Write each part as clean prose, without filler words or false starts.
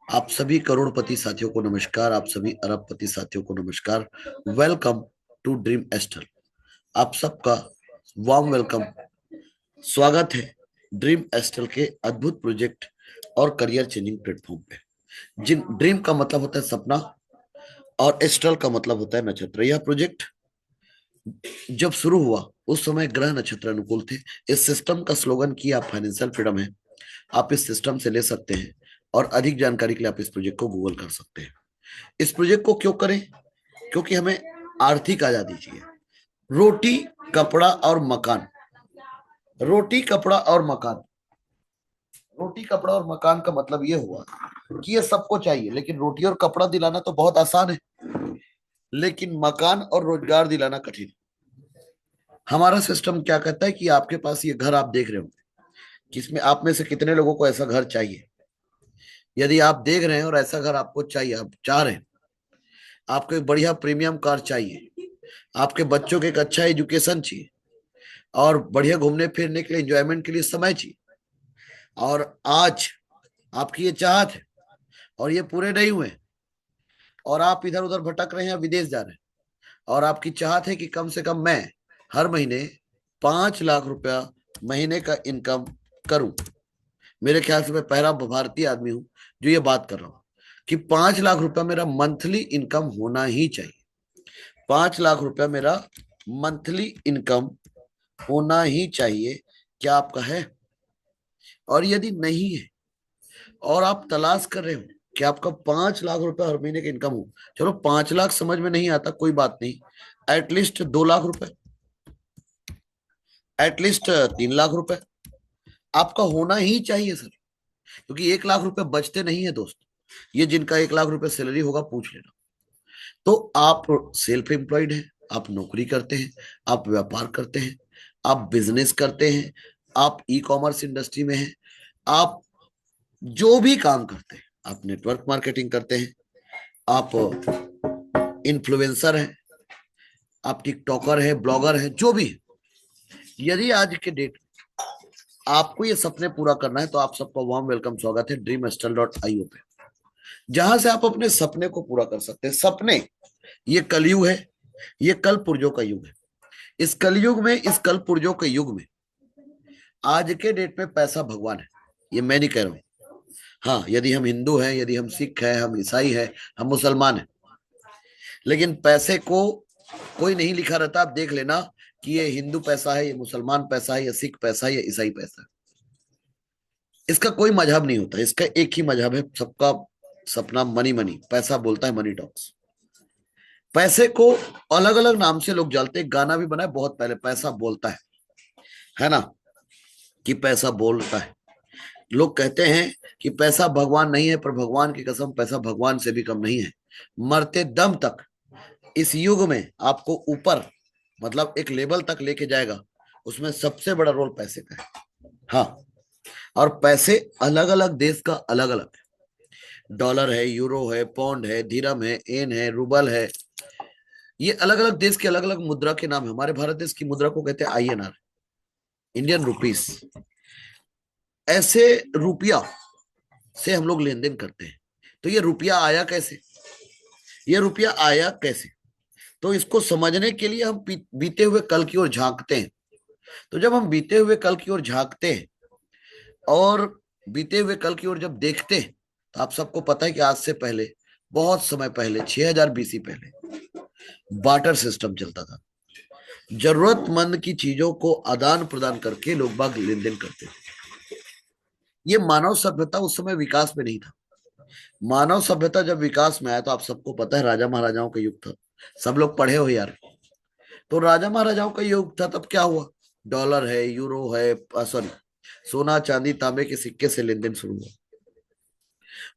आप सभी करोड़पति साथियों को नमस्कार। आप सभी अरबपति साथियों को नमस्कार। Welcome to dream astral. आप सबका वार्म वेलकम, स्वागत है ड्रीम एस्ट्रल के अद्भुत प्रोजेक्ट और करियर चेंजिंग प्लेटफॉर्म पे। जिन ड्रीम का मतलब होता है सपना और एस्ट्रल का मतलब होता है नक्षत्र। यह प्रोजेक्ट जब शुरू हुआ उस समय ग्रह नक्षत्र अनुकूल थे। इस सिस्टम का स्लोगन कि आप फाइनेंशियल फ्रीडम है, आप इस सिस्टम से ले सकते हैं और अधिक जानकारी के लिए आप इस प्रोजेक्ट को गूगल कर सकते हैं। इस प्रोजेक्ट को क्यों करें? क्योंकि हमें आर्थिक आजादी चाहिए। रोटी, कपड़ा और मकान। रोटी, कपड़ा और मकान। रोटी, कपड़ा और मकान का मतलब ये हुआ कि ये सबको चाहिए, लेकिन रोटी और कपड़ा दिलाना तो बहुत आसान है, लेकिन मकान और रोजगार दिलाना कठिन। हमारा सिस्टम क्या कहता है कि आपके पास ये घर आप देख रहे होंगे, किसमें आप में से कितने लोगों को ऐसा घर चाहिए? यदि आप देख रहे हैं और ऐसा घर आपको चाहिए, आप चाह रहे हैं, आपको एक बढ़िया प्रीमियम कार चाहिए, आपके बच्चों को एक अच्छा एजुकेशन चाहिए और बढ़िया घूमने फिरने के लिए, एंजॉयमेंट के लिए समय चाहिए, और आज आपकी ये चाहत है और ये पूरे नहीं हुए और आप इधर उधर भटक रहे हैं, विदेश जा रहे हैं, और आपकी चाहत है कि कम से कम मैं हर महीने 5 लाख रुपया महीने का इनकम करूं। मेरे ख्याल से मैं पहला भारतीय आदमी हूं जो ये बात कर रहा हूं कि 5 लाख रुपया मेरा मंथली इनकम होना ही चाहिए। 5 लाख रुपया मेरा मंथली इनकम होना ही चाहिए। क्या आपका है? और यदि नहीं है और आप तलाश कर रहे हो कि आपका 5 लाख रुपया हर महीने का इनकम हो, चलो 5 लाख समझ में नहीं आता, कोई बात नहीं, एटलीस्ट 2 लाख रुपए, एटलीस्ट 3 लाख रुपए आपका होना ही चाहिए सर। क्योंकि 1 लाख रुपए बचते नहीं है दोस्त। ये जिनका 1 लाख रुपए सैलरी होगा पूछ लेना। तो आप सेल्फ एम्प्लॉयड हैं, आप नौकरी करते हैं, आप व्यापार करते हैं, आप बिजनेस करते हैं, आप ई कॉमर्स इंडस्ट्री में हैं, आप जो भी काम करते हैं, आप नेटवर्क मार्केटिंग करते हैं, आप इन्फ्लुएंसर हैं, आप टिकटॉकर हैं, ब्लॉगर हैं, जो भी है, यदि आज के डेट आपको ये सपने पूरा करना है तो आप सबका वार्म वेलकम, स्वागत है dreamstal.io पे, जहां से आप अपने सपने को पूरा कर सकते हैं। सपने, ये कलयुग है, ये कल पुर्जों का युग है। इस कलयुग में, इस कल पुर्जों के युग में आज के डेट में पैसा भगवान है, ये मैं नहीं कह रहा हूं। हाँ, यदि हम हिंदू हैं, यदि हम सिख हैं, हम ईसाई हैं, हम मुसलमान हैं, लेकिन पैसे को कोई नहीं लिखा रहता। आप देख लेना कि ये हिंदू पैसा है, ये मुसलमान पैसा है, ये सिख पैसा है, ये ईसाई पैसा है। इसका कोई मजहब नहीं होता, इसका एक ही मजहब है, सबका सपना मनी मनी, पैसा बोलता है, मनी टॉक्स। पैसे को अलग अलग नाम से लोग जानते हैं, गाना भी बना है बहुत पहले, पैसा बोलता है ना, कि पैसा बोलता है। लोग कहते हैं कि पैसा भगवान नहीं है, पर भगवान की कसम पैसा भगवान से भी कम नहीं है। मरते दम तक इस युग में आपको ऊपर, मतलब एक लेवल तक लेके जाएगा, उसमें सबसे बड़ा रोल पैसे का है। हाँ, और पैसे अलग अलग देश का अलग अलग है। डॉलर है, यूरो है, पौंड है, धीरम है, एन है, रूबल है। ये अलग अलग देश के अलग अलग मुद्रा के नाम है। हमारे भारत देश की मुद्रा को कहते हैं INR, इंडियन रुपीस। ऐसे रुपया से हम लोग लेन देन करते हैं। तो ये रुपया आया कैसे? ये रुपया आया कैसे? तो इसको समझने के लिए हम बीते हुए कल की ओर झांकते हैं। तो जब हम बीते हुए कल की ओर झांकते हैं और बीते हुए कल की ओर जब देखते हैं, तो आप सबको पता है कि आज से पहले, बहुत समय पहले, 6000 BC पहले बार्टर सिस्टम चलता था। जरूरतमंद की चीजों को आदान प्रदान करके लोग बाग लेन देन करते थे। ये मानव सभ्यता उस समय विकास में नहीं था। मानव सभ्यता जब विकास में आया तो आप सबको पता है राजा महाराजाओं का युग था। सब लोग पढ़े हो यार। तो राजा महाराजाओं का युग था, तब क्या हुआ? डॉलर है, यूरो है, सॉरी, सोना चांदी तांबे के सिक्के से लेन देन शुरू हुआ।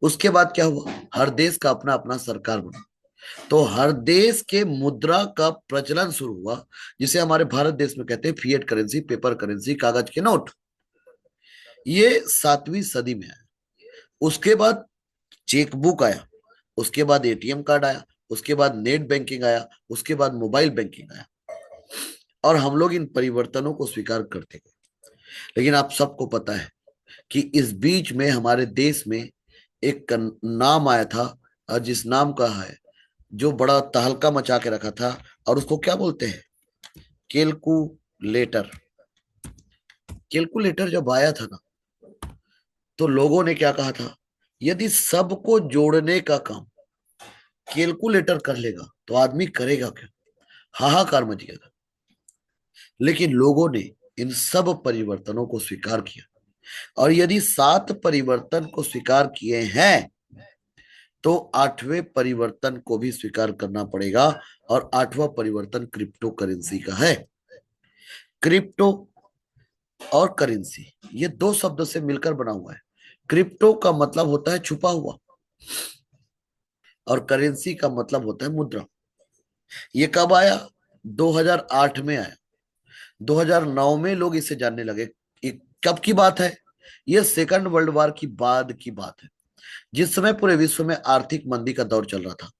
उसके बाद क्या हुआ? हर देश का अपना अपना सरकार बना, तो हर देश के मुद्रा का प्रचलन शुरू हुआ, जिसे हमारे भारत देश में कहते हैं फिएट करेंसी, पेपर करेंसी, कागज के नोट। ये 7वीं सदी में आया। उसके बाद चेकबुक आया, उसके बाद ATM कार्ड आया, उसके बाद नेट बैंकिंग आया, उसके बाद मोबाइल बैंकिंग आया, और हम लोग इन परिवर्तनों को स्वीकार करते गए। लेकिन आप सबको पता है कि इस बीच में हमारे देश में एक नाम आया था, और जिस नाम का है जो बड़ा तहलका मचा के रखा था, और उसको क्या बोलते हैं, कैलकुलेटर। कैलकुलेटर जब आया था ना, तो लोगों ने क्या कहा था, यदि सबको जोड़ने का काम कैलकुलेटर कर लेगा तो आदमी करेगा क्या, हाहाकार मच गया था। लेकिन लोगों ने इन सब परिवर्तनों को स्वीकार किया, और यदि 7 परिवर्तन को स्वीकार किए हैं तो 8वें परिवर्तन को भी स्वीकार करना पड़ेगा। और 8वां परिवर्तन क्रिप्टो करेंसी का है। क्रिप्टो और करेंसी ये दो शब्दों से मिलकर बना हुआ है। क्रिप्टो का मतलब होता है छुपा हुआ, और करेंसी का मतलब होता है मुद्रा। ये कब आया? 2008 में आया। 2009 में लोग इसे जानने लगे। ये कब की बात है? यह सेकंड वर्ल्ड वॉर की बाद की बात है, जिस समय पूरे विश्व में आर्थिक मंदी का दौर चल रहा था।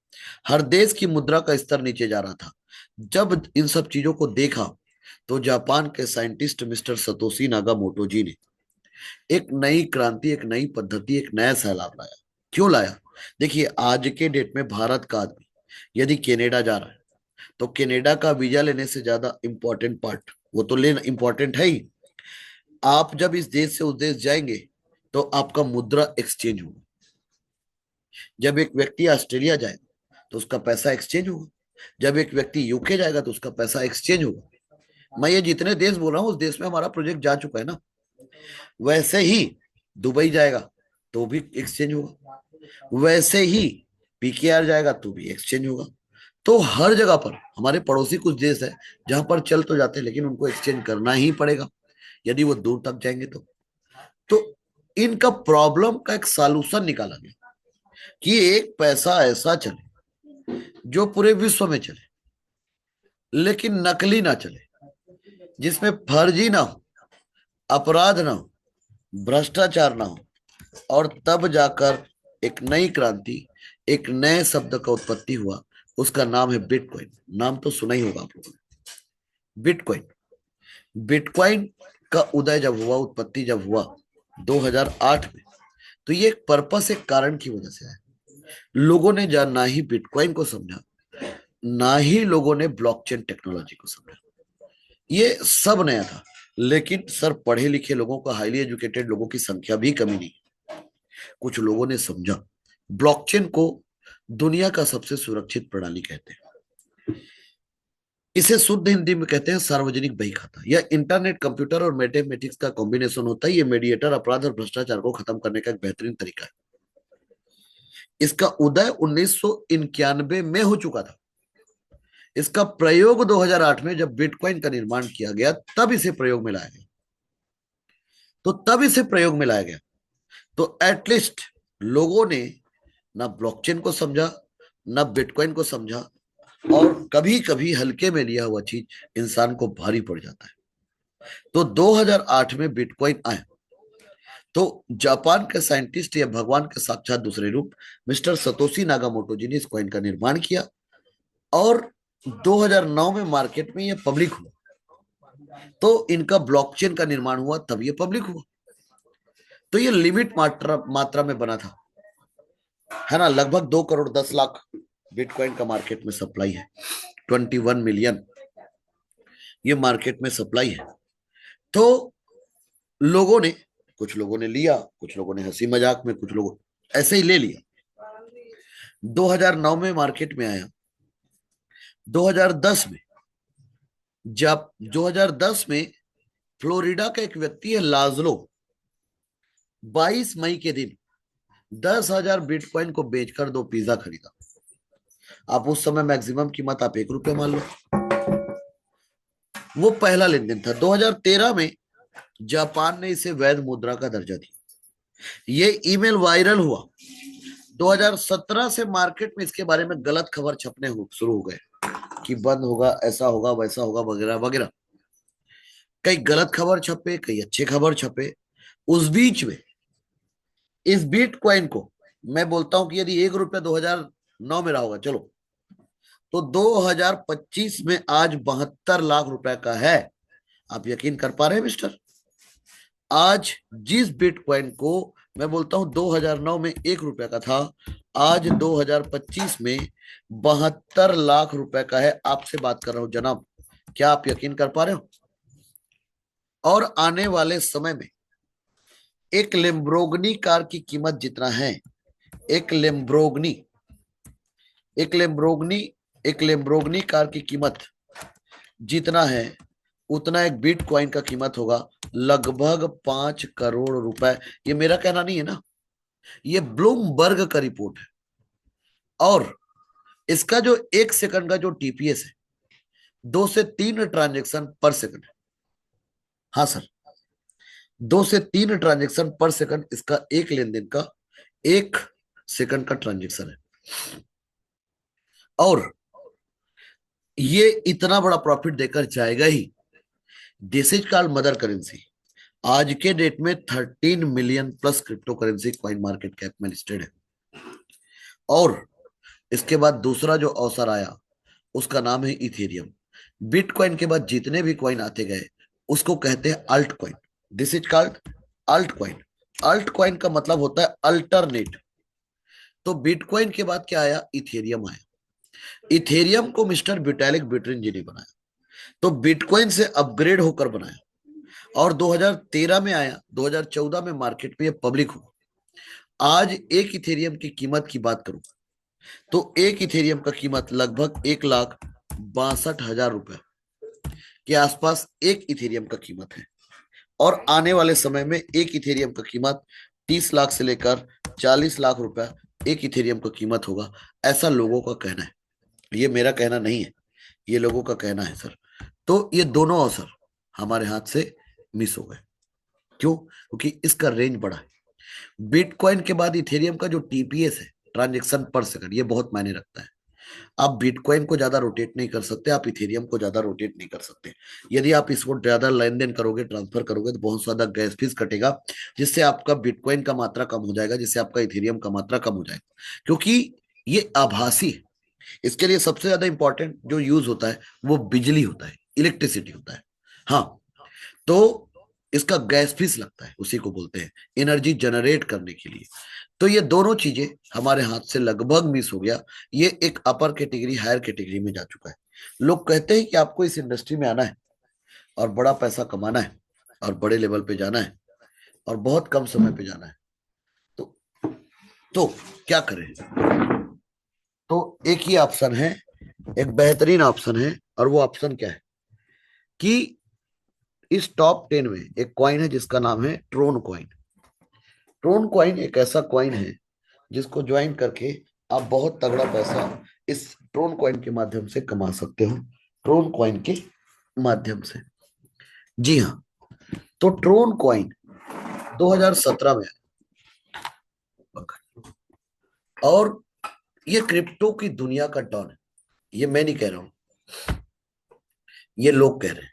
हर देश की मुद्रा का स्तर नीचे जा रहा था। जब इन सब चीजों को देखा, तो जापान के साइंटिस्ट मिस्टर सतोशी नागामोटो जी ने एक नई क्रांति, एक नई पद्धति, एक नया सैलाब लाया। क्यों लाया? देखिए, आज के डेट में भारत का आदमी यदि कनाडा जा रहा है, तो कनाडा का वीजा लेने से ज्यादा इंपॉर्टेंट पार्ट, वो तो लेना इंपॉर्टेंट है ही, आप जब इस देश से उस देश जाएंगे तो आपका मुद्रा एक्सचेंज होगा। जब एक व्यक्ति ऑस्ट्रेलिया जाएगा तो उसका पैसा एक्सचेंज होगा। जब एक व्यक्ति यूके जाएगा तो उसका पैसा एक्सचेंज होगा। मैं ये जितने देश बोल रहा हूँ, उस देश में हमारा प्रोजेक्ट जा चुका है ना। वैसे ही दुबई जाएगा तो भी एक्सचेंज होगा, वैसे ही पीकेआर जाएगा तो भी एक्सचेंज होगा। तो हर जगह पर हमारे पड़ोसी कुछ देश है जहां पर चल तो जाते हैं, लेकिन उनको एक्सचेंज करना ही पड़ेगा यदि वो दूर तक जाएंगे तो इनका प्रॉब्लम का एक सॉल्यूशन निकाला गया कि एक पैसा ऐसा चले जो पूरे विश्व में चले, लेकिन नकली ना चले, जिसमें फर्जी ना हो, अपराध ना हो, भ्रष्टाचार ना हो। और तब जाकर एक नई क्रांति, एक नए शब्द का उत्पत्ति हुआ। उसका नाम है बिटकॉइन। नाम तो सुना ही होगा आप लोगों ने, बिटकॉइन। बिटकॉइन का उदय जब हुआ, उत्पत्ति जब हुआ 2008 में, तो ये एक पर्पस, एक कारण की वजह से है। लोगों ने ना ही बिटकॉइन को समझा, ना ही लोगों ने ब्लॉकचेन टेक्नोलॉजी को समझा। ये सब नया था। लेकिन सर, पढ़े लिखे लोगों का, हाईली एजुकेटेड लोगों की संख्या भी कमी नहीं। कुछ लोगों ने समझा। ब्लॉकचेन को दुनिया का सबसे सुरक्षित प्रणाली कहते हैं। इसे शुद्ध हिंदी में कहते हैं सार्वजनिक बही खाता। यह इंटरनेट, कंप्यूटर और मैथमेटिक्स का कॉम्बिनेशन होता है। ये मीडिएटर, अपराध और भ्रष्टाचार को खत्म करने का एक बेहतरीन तरीका है। इसका उदय 1991 में हो चुका था। इसका प्रयोग 2008 में जब बिटकॉइन का निर्माण किया गया, तब इसे प्रयोग में लाया गया। तो एटलीस्ट लोगों ने ना ब्लॉकचेन को समझा, ना बिटकॉइन को समझा। और कभी कभी हल्के में लिया हुआ चीज इंसान को भारी पड़ जाता है। तो 2008 में बिटकॉइन आया, तो जापान के साइंटिस्ट या भगवान के साक्षात दूसरे रूप मिस्टर सतोशी नागामोटो जी ने इस कॉइन का निर्माण किया, और 2009 में मार्केट में यह पब्लिक हुआ। तो इनका ब्लॉकचेन का निर्माण हुआ, तब ये पब्लिक हुआ। तो ये लिमिट मात्रा में बना था, है ना। लगभग 2 करोड़ 10 लाख बिटकॉइन का मार्केट में सप्लाई है। 21 मिलियन ये मार्केट में सप्लाई है। तो लोगों ने, कुछ लोगों ने लिया, कुछ लोगों ने हंसी मजाक में, कुछ लोगों ऐसे ही ले लिया। 2009 में मार्केट में आया। 2010 में, जब 2010 में फ्लोरिडा का एक व्यक्ति है लाजलो, 22 मई के दिन 10,000 बिटकॉइन को बेचकर 2 पिज्जा खरीदा। आप उस समय मैक्सिमम कीमत आप 1 रुपया मान लो। वो पहला लेन देन था। 2013 में जापान ने इसे वैध मुद्रा का दर्जा दिया। ये ईमेल वायरल हुआ। 2017 से मार्केट में इसके बारे में गलत खबर छपने शुरू हो गए कि बंद होगा, ऐसा होगा, वैसा होगा, वगैरह वगैरह। कई गलत खबर छपे, कई अच्छे खबर छपे। उस बीच में इस बिटकॉइन को, मैं बोलता हूं कि यदि 1 रुपया 2009 में रहा होगा, चलो, तो 2025 में आज 72 लाख रुपए का है। आप यकीन कर पा रहे हैं मिस्टर? आज जिस बिटकॉइन को मैं बोलता हूं 2009 में 1 रुपए का था, आज 2025 में 72 लाख रुपए का है। आपसे बात कर रहा हूं जनाब, क्या आप यकीन कर पा रहे हो? और आने वाले समय में एक लेम्ब्रोगनी कार की कीमत जितना है, एक लेम्ब्रोगनी एक लेम्ब्रोगनी एक लेम्ब्रोगनी कार की कीमत जितना है, उतना एक बिटकॉइन का कीमत होगा, लगभग 5 करोड़ रुपए। ये मेरा कहना नहीं है ना, ये ब्लूमबर्ग का रिपोर्ट है। और इसका जो 1 सेकंड का जो टीपीएस है, 2 से 3 ट्रांजेक्शन पर सेकंड। हाँ सर, 2 से 3 ट्रांजेक्शन पर सेकंड इसका एक लेन देन का 1 सेकंड का ट्रांजेक्शन है। और ये इतना बड़ा प्रॉफिट देकर जाएगा ही। This is called mother currency. आज के डेट में 13 million plus cryptocurrency coin market cap में लिस्टेड है। और इसके बाद दूसरा जो अवसर आया, उसका नाम है इथेरियम। बिटकॉइन के बाद जितने भी कॉइन आते गए, उसको कहते हैं altcoin. This is called altcoin. Altcoin का मतलब होता है अल्टरनेट। तो बिटकॉइन के बाद क्या आया? इथेरियम आया। इथेरियम को मिस्टर विटालिक बुटेरिन जी ने बनाया, तो बिटकॉइन से अपग्रेड होकर बनाया। और 2013 में आया, 2014 में मार्केट में ये पब्लिक हुआ। आज एक इथेरियम की कीमत की बात करूं तो एक इथेरियम का कीमत लगभग 1,62,000 रुपए के आसपास एक इथेरियम का कीमत है। और आने वाले समय में एक इथेरियम का कीमत 30 लाख से लेकर 40 लाख रुपए एक इथेरियम का कीमत होगा, ऐसा लोगों का कहना है। ये मेरा कहना नहीं है, ये लोगों का कहना है सर। तो ये दोनों अवसर हमारे हाथ से मिस हो गए। क्यों? क्योंकि इसका रेंज बड़ा है। बिटकॉइन के बाद इथेरियम का जो टीपीएस है, ट्रांजेक्शन पर सेकंड, ये बहुत मायने रखता है। आप बिटकॉइन को ज्यादा रोटेट नहीं कर सकते, आप इथेरियम को ज्यादा रोटेट नहीं कर सकते। यदि आप इसको ज्यादा लेन देन करोगे, ट्रांसफर करोगे, तो बहुत ज्यादा गैस फीस कटेगा, जिससे आपका बिटकॉइन का मात्रा कम हो जाएगा, जिससे आपका इथेरियम का मात्रा कम हो जाएगा। क्योंकि ये आभासी है। इसके लिए सबसे ज्यादा इंपॉर्टेंट जो यूज होता है वो बिजली होता है, इलेक्ट्रिसिटी होता है। हाँ, तो इसका गैस फीस लगता है, उसी को बोलते हैं एनर्जी जनरेट करने के लिए। तो ये दोनों चीजें हमारे हाथ से लगभग मिस हो गया। ये एक अपर कैटेगरी हायर कैटेगरी में जा चुका है। लोग कहते हैं कि आपको इस इंडस्ट्री में आना है और बड़ा पैसा कमाना है और बड़े लेवल पे जाना है और बहुत कम समय पे जाना है। तो तो क्या करें? तो एक ही ऑप्शन है, एक बेहतरीन ऑप्शन है। और वो ऑप्शन क्या है कि इस टॉप 10 में एक कॉइन है जिसका नाम है ट्रोन कॉइन। ट्रोन कॉइन एक ऐसा कॉइन है जिसको ज्वाइन करके आप बहुत तगड़ा पैसा इस ट्रोन कॉइन के माध्यम से कमा सकते हो। ट्रोन कॉइन के माध्यम से, जी हाँ। तो ट्रोन कॉइन 2017 में आया। और ये क्रिप्टो की दुनिया का डॉन है। ये मैं नहीं कह रहा हूं, ये लोग कह रहे हैं।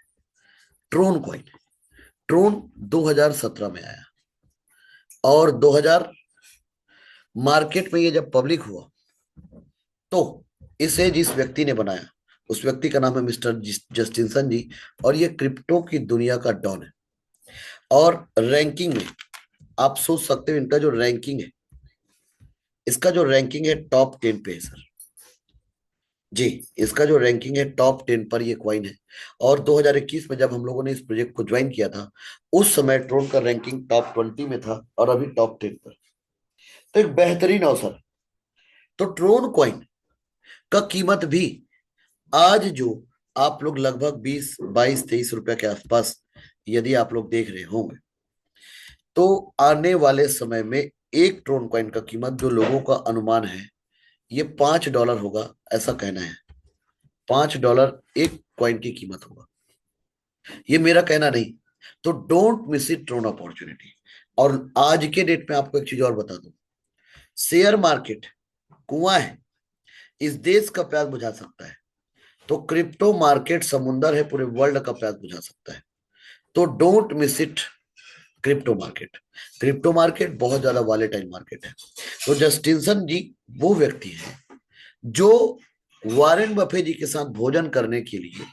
ट्रोन कॉइन, ट्रोन 2017 में आया। और 2000 मार्केट में ये जब पब्लिक हुआ, तो इसे जिस व्यक्ति ने बनाया, उस व्यक्ति का नाम है मिस्टर जस्टिनसन जी। और ये क्रिप्टो की दुनिया का डॉन है। और रैंकिंग में आप सोच सकते हो, इनका जो रैंकिंग है, इसका जो रैंकिंग है टॉप 10 पे है सर। जी, इसका जो रैंकिंग है टॉप 10 पर ये क्वाइन है। और 2021 में जब हम लोगों ने इस प्रोजेक्ट को ज्वाइन किया था, उस समय ट्रोन का रैंकिंग टॉप 20 में था और अभी टॉप 10 पर। तो एक बेहतरीन अवसर। तो ट्रोन कॉइन का कीमत भी आज जो आप लोग लगभग 20, 22, 23 रुपए के आसपास यदि आप लोग देख रहे होंगे, तो आने वाले समय में एक ट्रोन कॉइन का कीमत जो लोगों का अनुमान है, ये $5 होगा, ऐसा कहना है। $5 एक कॉइन की कीमत होगा, ये मेरा कहना नहीं। तो don't miss it Tron opportunity. और आज के डेट में आपको एक चीज और बता दूं, शेयर मार्केट कुआं है, इस देश का प्यास बुझा सकता है, तो क्रिप्टो मार्केट समुंदर है, पूरे वर्ल्ड का प्यास बुझा सकता है। तो don't miss it crypto market. Crypto market बहुत ज्यादा वॉलेटाइल मार्केट है। तो जस्टिनसन जी वो व्यक्ति है जो वॉरेन बफे जी के साथ भोजन करने के लिए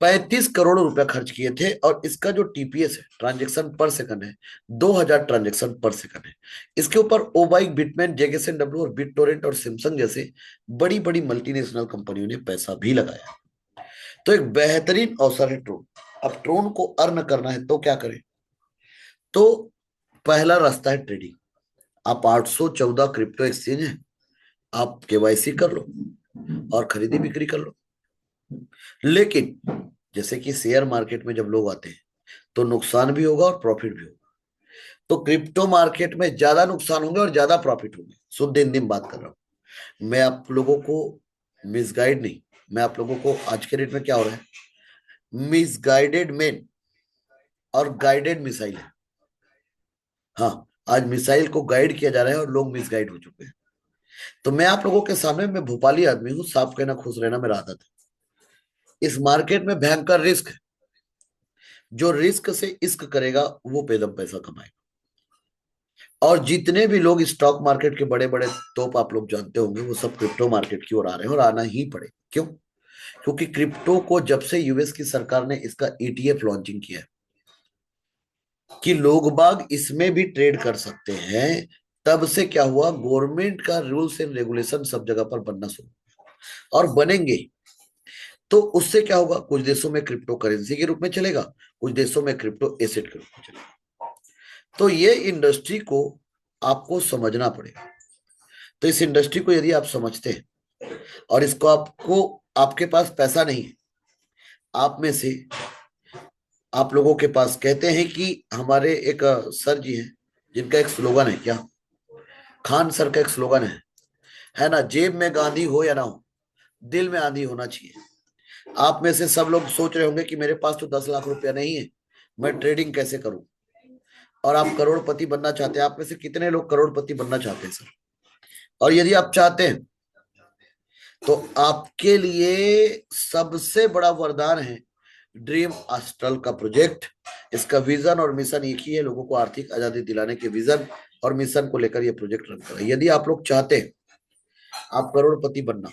₹35 करोड़ खर्च किए थे, और इसका जो टीपीएस है, ट्रांजेक्शन पर सेकंड है, 2000 ट्रांजेक्शन पर सेकंड है। इसके ऊपर ओबाइक, बिटमेन, जेकेसनडब्ल्यू और बिटटोरेंट और सैमसंग जैसे बड़ी बड़ी मल्टीनेशनल कंपनियों ने पैसा भी लगाया। तो एक बेहतरीन अवसर है ट्रोन। अब ट्रोन को अर्न करना है तो क्या करें? तो पहला रास्ता है ट्रेडिंग। आप 814 क्रिप्टो एक्सचेंज है, आप केवाईसी कर लो और खरीदी बिक्री कर लो। लेकिन जैसे कि शेयर मार्केट में जब लोग आते हैं तो नुकसान भी होगा और प्रॉफिट भी होगा। तो क्रिप्टो मार्केट में ज्यादा नुकसान होंगे और ज्यादा प्रॉफिट होंगे, शुद्ध हिंदी में बात कर रहा हूं मैं। आप लोगों को मिसगाइड नहीं, मैं आप लोगों को, आज के डेट में क्या हो रहा है, मिसगाइडेड मैन और गाइडेड मिसाइल है। हाँ, आज मिसाइल को गाइड किया जा रहा है और लोग मिसगाइड हो चुके हैं। तो मैं आप लोगों के सामने, मैं भोपाली आदमी हूँ, साफ कहना खुश रहना मेरा आदत है। इस मार्केट में भयंकर रिस्क है। जो रिस्क से इश्क करेगा वो बेदम पैसा कमाएगा। और जितने भी लोग स्टॉक मार्केट के बड़े बड़े तोप आप लोग जानते होंगे, वो सब क्रिप्टो मार्केट की ओर आ रहे हैं, और आना ही पड़े। क्यों? क्योंकि क्रिप्टो को जब से यूएस की सरकार ने इसका ईटीएफ लॉन्चिंग किया है कि लोग बाग इसमें भी ट्रेड कर सकते हैं, तब से क्या हुआ, गवर्नमेंट का रूल्स एंड रेगुलेशन सब जगह पर बनना शुरू और बनेंगे। तो उससे क्या होगा, कुछ देशों में क्रिप्टो करेंसी के रूप में चलेगा, कुछ देशों में क्रिप्टो एसेट के रूप में चलेगा। तो ये इंडस्ट्री को आपको समझना पड़ेगा। तो इस इंडस्ट्री को यदि आप समझते हैं और इसको, आपको, आपके पास पैसा नहीं है, आप में से आप लोगों के पास, कहते हैं कि हमारे एक सर जी हैं जिनका एक स्लोगन है, क्या, खान सर का एक स्लोगन है ना, जेब में गांधी हो या ना हो, दिल में आंधी होना चाहिए। आप में से सब लोग सोच रहे होंगे कि मेरे पास तो 10 लाख रुपया नहीं है, मैं ट्रेडिंग कैसे करूं? और आप करोड़पति बनना चाहते हैं। आप में से कितने लोग करोड़पति बनना चाहते हैं सर? और यदि आप चाहते हैं तो आपके लिए सबसे बड़ा वरदान है ड्रीम एस्ट्रल का प्रोजेक्ट। इसका विजन और मिशन एक ही है, लोगों को आर्थिक आजादी दिलाने के विजन और मिशन को लेकर यह प्रोजेक्ट रन कर रहा है। यदि आप लोग चाहते हैं आप करोड़पति बनना,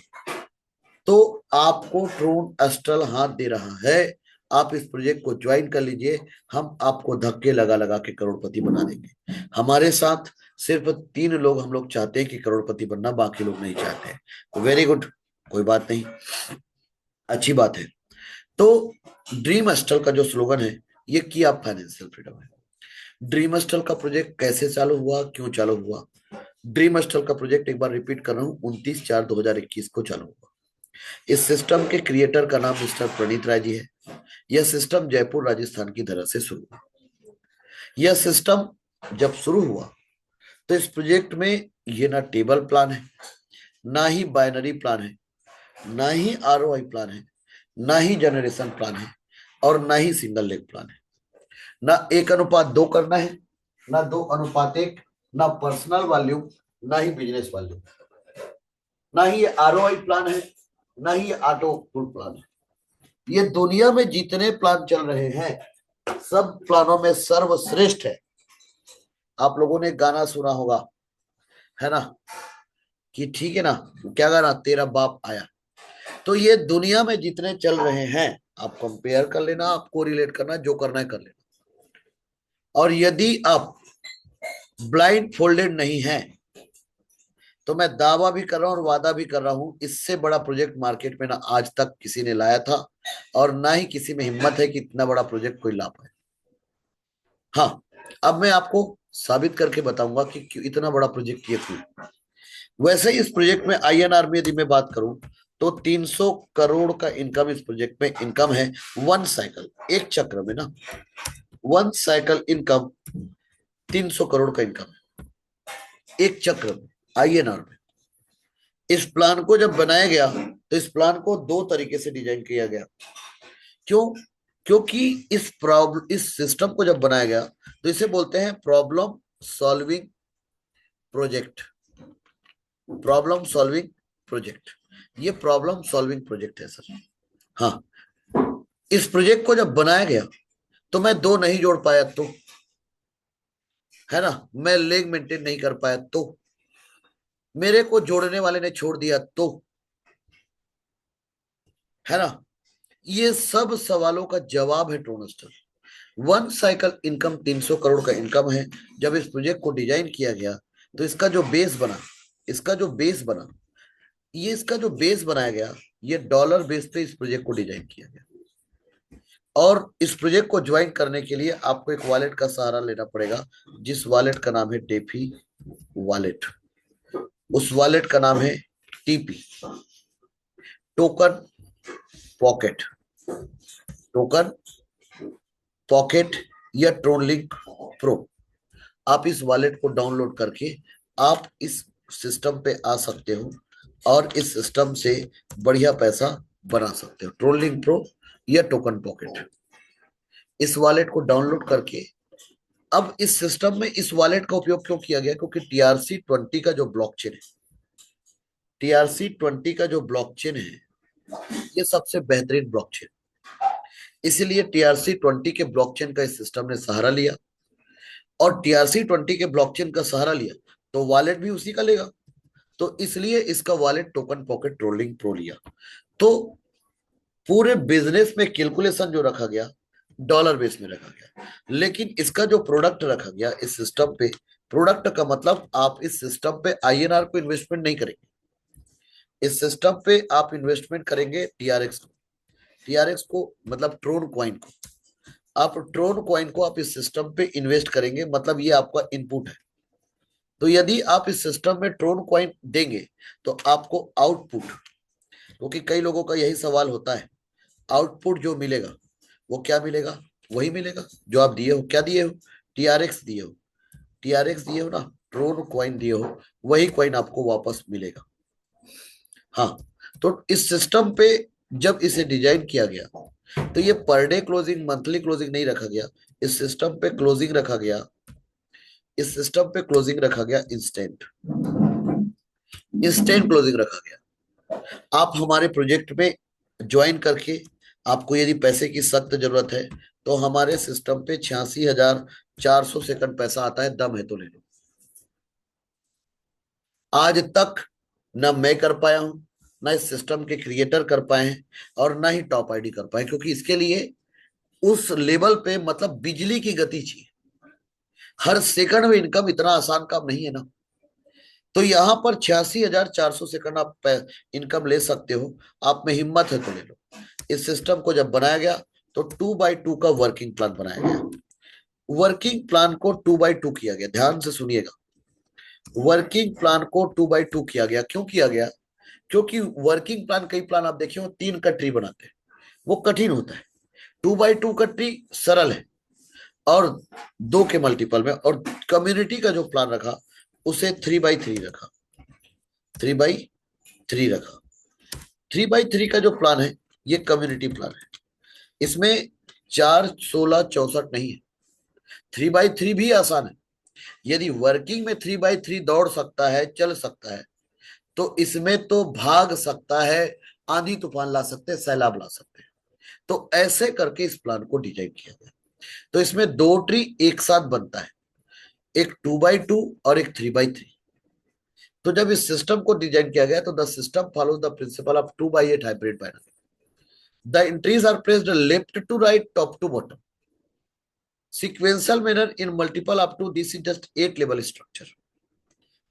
तो आपको ड्रोन एस्ट्रल हाथ दे रहा है। आप इस प्रोजेक्ट को ज्वाइन कर लीजिए, हम आपको धक्के लगा लगा के करोड़पति बना देंगे। हमारे साथ सिर्फ 3 लोग हम लोग चाहते हैं कि करोड़पति बनना, बाकी लोग नहीं चाहते हैं। वेरी गुड, कोई बात नहीं, अच्छी बात है। तो ड्रीम एस्ट्रल का जो स्लोगन है, ये की आप फाइनेंशियल फ्रीडम है। ड्रीम एस्ट्रल का प्रोजेक्ट कैसे चालू हुआ, क्यों चालू हुआ? ड्रीम एस्ट्रल का प्रोजेक्ट, एक बार रिपीट कर रहा हूं, 29/4/2021 को चालू हुआ। इस सिस्टम के क्रिएटर का नाम मिस्टर प्रणीत राय जी है। यह सिस्टम जयपुर राजस्थान की धरह से शुरू हुआ। यह सिस्टम जब शुरू हुआ तो इस प्रोजेक्ट में ये ना टेबल प्लान है, ना ही बाइनरी प्लान है, ना ही आरओआई प्लान है, ना ही जनरेशन प्लान है, और ना ही सिंगल लेग प्लान है। ना 1:2 करना है, ना 2:1, ना पर्सनल वॉल्यूम, ना ही बिजनेस वॉल्यूम, ना ही आरओआई प्लान है, ना ही ऑटो फुल प्लान है। ये दुनिया में जितने प्लान चल रहे हैं सब प्लानों में सर्वश्रेष्ठ है। आप लोगों ने गाना सुना होगा, है ना, कि ठीक है ना, क्या गाना, तेरा बाप आया। तो ये दुनिया में जितने चल रहे हैं, आप कंपेयर कर लेना, आपको रिलेट करना, जो करना है कर लेना। और यदि आप ब्लाइंड फोल्डेड नहीं है, तो मैं दावा भी कर रहा हूं और वादा भी कर रहा हूं, इससे बड़ा प्रोजेक्ट मार्केट में ना आज तक किसी ने लाया था, और ना ही किसी में हिम्मत है कि इतना बड़ा प्रोजेक्ट कोई ला पाए। हाँ, अब मैं आपको साबित करके बताऊंगा कि क्यों इतना बड़ा प्रोजेक्ट ये क्यों। वैसे इस प्रोजेक्ट में आईएनआर में यदि मैं बात करूं तो 300 करोड़ का इनकम इस प्रोजेक्ट में इनकम है। वन साइकिल, एक चक्र में ना, वन साइकिल इनकम 300 करोड़ का इनकम है एक चक्र में, आईएनआर में। इस प्लान को जब बनाया गया तो इस प्लान को 2 तरीके से डिजाइन किया गया। क्यों? क्योंकि इस सिस्टम को जब बनाया गया तो इसे बोलते हैं problem solving project. Problem solving project, ये प्रॉब्लम सॉल्विंग प्रोजेक्ट है सर। हाँ, इस प्रोजेक्ट को जब बनाया गया तो मैं 2 नहीं जोड़ पाया तो, है ना, मैं लेग मेंटेन नहीं कर पाया तो, मेरे को जोड़ने वाले ने छोड़ दिया तो, है ना, ये सब सवालों का जवाब है ट्रोनस्टर। वन साइकिल इनकम 300 करोड़ का इनकम है। जब इस प्रोजेक्ट को डिजाइन किया गया तो इसका जो बेस बना, इसका जो बेस बना, ये इसका जो बेस बनाया गया, ये डॉलर बेस पे इस प्रोजेक्ट को डिजाइन किया गया। और इस प्रोजेक्ट को ज्वाइन करने के लिए आपको एक वॉलेट का सहारा लेना पड़ेगा, जिस वॉलेट का नाम है डेफी वॉलेट। उस वॉलेट का नाम है TP, token pocket, token pocket या ट्रोनलिंक प्रो। आप इस वॉलेट को डाउनलोड करके आप इस सिस्टम पे आ सकते हो और इस सिस्टम से बढ़िया पैसा बना सकते हो। ट्रोनलिंक प्रो या टोकन पॉकेट, इस वॉलेट को डाउनलोड करके अब इस सिस्टम में इस वॉलेट का उपयोग क्यों किया गया? क्योंकि TRC-20 का जो ब्लॉकचेन है, TRC-20 का जो ब्लॉकचेन है, ये सबसे बेहतरीन ब्लॉकचेन, इसलिए TRC-20 के ब्लॉकचेन का इस सिस्टम ने सहारा लिया। और TRC-20 के ब्लॉकचेन का सहारा लिया तो वॉलेट भी उसी का लेगा, तो इसलिए इसका wallet token pocket trolling pro लिया। तो पूरे बिजनेस में कैलकुलेशन जो रखा गया डॉलर बेस में रखा गया, लेकिन इसका जो प्रोडक्ट रखा गया इस सिस्टम पे, प्रोडक्ट का मतलब आप इस सिस्टम पे INR को इन्वेस्टमेंट नहीं करेंगे, इस सिस्टम पे आप इन्वेस्टमेंट करेंगे TRX को। TRX को मतलब ट्रोन कॉइन को, आप ट्रोन कॉइन को आप इस सिस्टम पे इन्वेस्ट करेंगे, मतलब ये आपका इनपुट है। तो यदि आप इस सिस्टम में ट्रोन कॉइन देंगे तो आपको आउटपुट, क्योंकि कई लोगों का यही सवाल होता है, आउटपुट जो मिलेगा वो क्या मिलेगा? वही मिलेगा जो आप दिए हो। क्या दिए हो? TRX दिए हो, TRX दिए हो ना, ट्रोन कॉइन दिए हो, वही कॉइन आपको वापस मिलेगा। हाँ, तो इस सिस्टम पे जब इसे डिजाइन किया गया तो ये per day closing, monthly closing नहीं रखा गया, इस सिस्टम पे क्लोजिंग रखा गया, इस सिस्टम पे क्लोजिंग रखा गया इंस्टेंट, इंस्टेंट क्लोजिंग रखा गया। आप हमारे प्रोजेक्ट में ज्वाइन करके आपको यदि पैसे की सख्त जरूरत है तो हमारे सिस्टम पे 86,400 सेकंड पैसा आता है, दम है तो ले लो। आज तक ना मैं कर पाया हूं, ना इस सिस्टम के क्रिएटर कर पाए हैं, और ना ही टॉप आईडी कर पाए, क्योंकि इसके लिए उस लेवल पे मतलब बिजली की गति चाहिए। हर सेकंड में इनकम इतना आसान काम नहीं है ना। तो यहाँ पर 86,400 सेकंड आप इनकम ले सकते हो, आप में हिम्मत है तो ले लो। इस सिस्टम को जब बनाया गया तो 2x2 का वर्किंग प्लान बनाया गया। वर्किंग प्लान को 2x2 किया गया, ध्यान से सुनिएगा। वर्किंग प्लान को 2x2 किया गया। क्यों किया गया? क्योंकि वर्किंग प्लान, कई प्लान आप देखे हो 3 का ट्री बनाते हैं, वो कठिन होता है। 2x2 का ट्री सरल है और 2 के मल्टीपल में। और कम्युनिटी का जो प्लान रखा उसे 3x3 रखा, 3x3 रखा। 3x3 का जो प्लान है ये कम्युनिटी प्लान है, इसमें 4, 16, 64 नहीं है। 3x3 भी आसान है। यदि वर्किंग में 3x3 दौड़ सकता है, चल सकता है, तो इसमें तो भाग सकता है, आंधी तूफान ला सकते हैं, सैलाब ला सकते हैं। तो ऐसे करके इस प्लान को डिजाइन किया गया। तो इसमें 2 ट्री एक साथ बनता है, एक 2x2 और एक 3x3। तो जब इस सिस्टम को डिजाइन किया गया तो the system follows the principle of 2x8 hybrid binary. The entries are placed left to right, top to bottom, sequential manner in multiple up to this is just 8 level structure।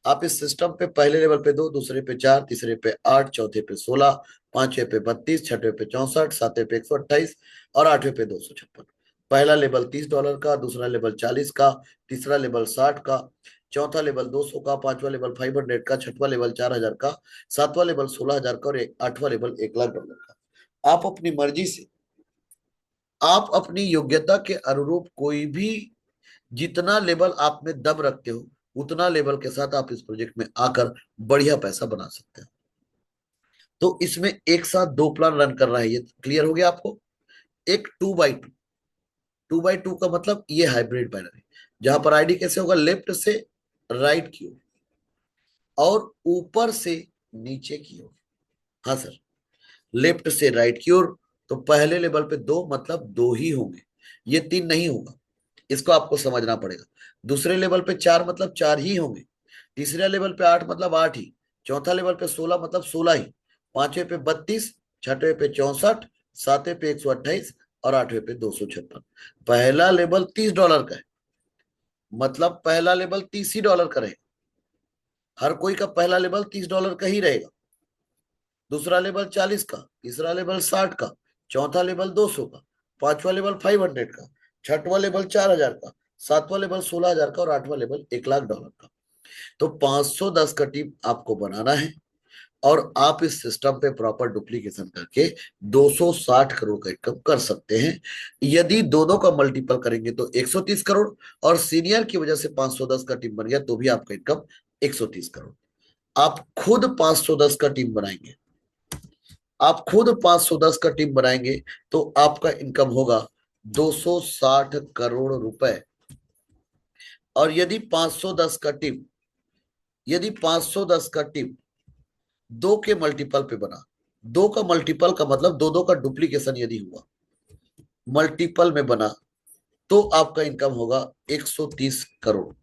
आप इस system पे पहले level पे 2, दूसरे पे 4, तीसरे पे 8, चौथे पे 16, पांचवे पे 32, छठे पे 64, सातवें पे 128 और आठवें पे 256। पहला लेवल $30 का, दूसरा लेवल 40 का, तीसरा लेवल 60 का, चौथा लेवल 200 का, पांचवा लेवल 500 का, छठवा लेवल 4,000 का, सातवां लेवल 16,000 का और आठवां लेवल $1,00,000 का। आप अपनी मर्जी से, आप अपनी योग्यता के अनुरूप कोई भी जितना लेवल आप में दम रखते हो उतना लेवल के साथ आप इस प्रोजेक्ट में आकर बढ़िया पैसा बना सकते हैं। तो इसमें एक साथ 2 प्लान रन कर रहा है, ये क्लियर हो गया आपको। एक 2x2, 2x2 का मतलब ये हाइब्रिड बाइनरी, जहां पर आईडी कैसे होगा? लेफ्ट से राइट की ओर और ऊपर से नीचे की ओर। हाँ सर, लेफ्ट से राइट की ओर। तो पहले लेवल पे 2 मतलब 2 ही होंगे, ये 3 नहीं होगा, इसको आपको समझना पड़ेगा। दूसरे लेवल पे 4 मतलब 4 ही होंगे, तीसरे लेवल पे 8 मतलब 8 ही, चौथा लेवल पे 16 मतलब 16 ही, पांचवे पे 32, छठवे पे 64, सातवें पे 128 और आठवें पे 256। पहला लेवल $30 का है, मतलब पहला लेवल $30 का रहेगा। हर कोई का पहला लेवल $30 का ही रहेगा। दूसरा लेवल 40 का, तीसरा लेवल 60 का, चौथा लेवल 200 का, पांचवा लेवल 500 का, छठवां लेवल 4000 का, सातवां लेवल 16000 का और आठवां लेवल $1,00,000 का। तो 510 का टीम आपको बनाना है और आप इस सिस्टम पे प्रॉपर डुप्लीकेशन करके 260 करोड़ का इनकम कर सकते हैं। यदि दोनों का मल्टीपल करेंगे तो 130 करोड़, और सीनियर की वजह से 510 का टीम बन गया तो भी आपका इनकम 130 करोड़। आप खुद 510 का टीम बनाएंगे, आप खुद 510 का टीम बनाएंगे तो आपका इनकम होगा 260 करोड़ रुपए। और यदि 510 का टीम, यदि 510 का टीम दो के मल्टीपल पे बना, दो का मल्टीपल का मतलब दो दो का डुप्लीकेशन यदि हुआ, मल्टीपल में बना, तो आपका इनकम होगा 130 करोड़।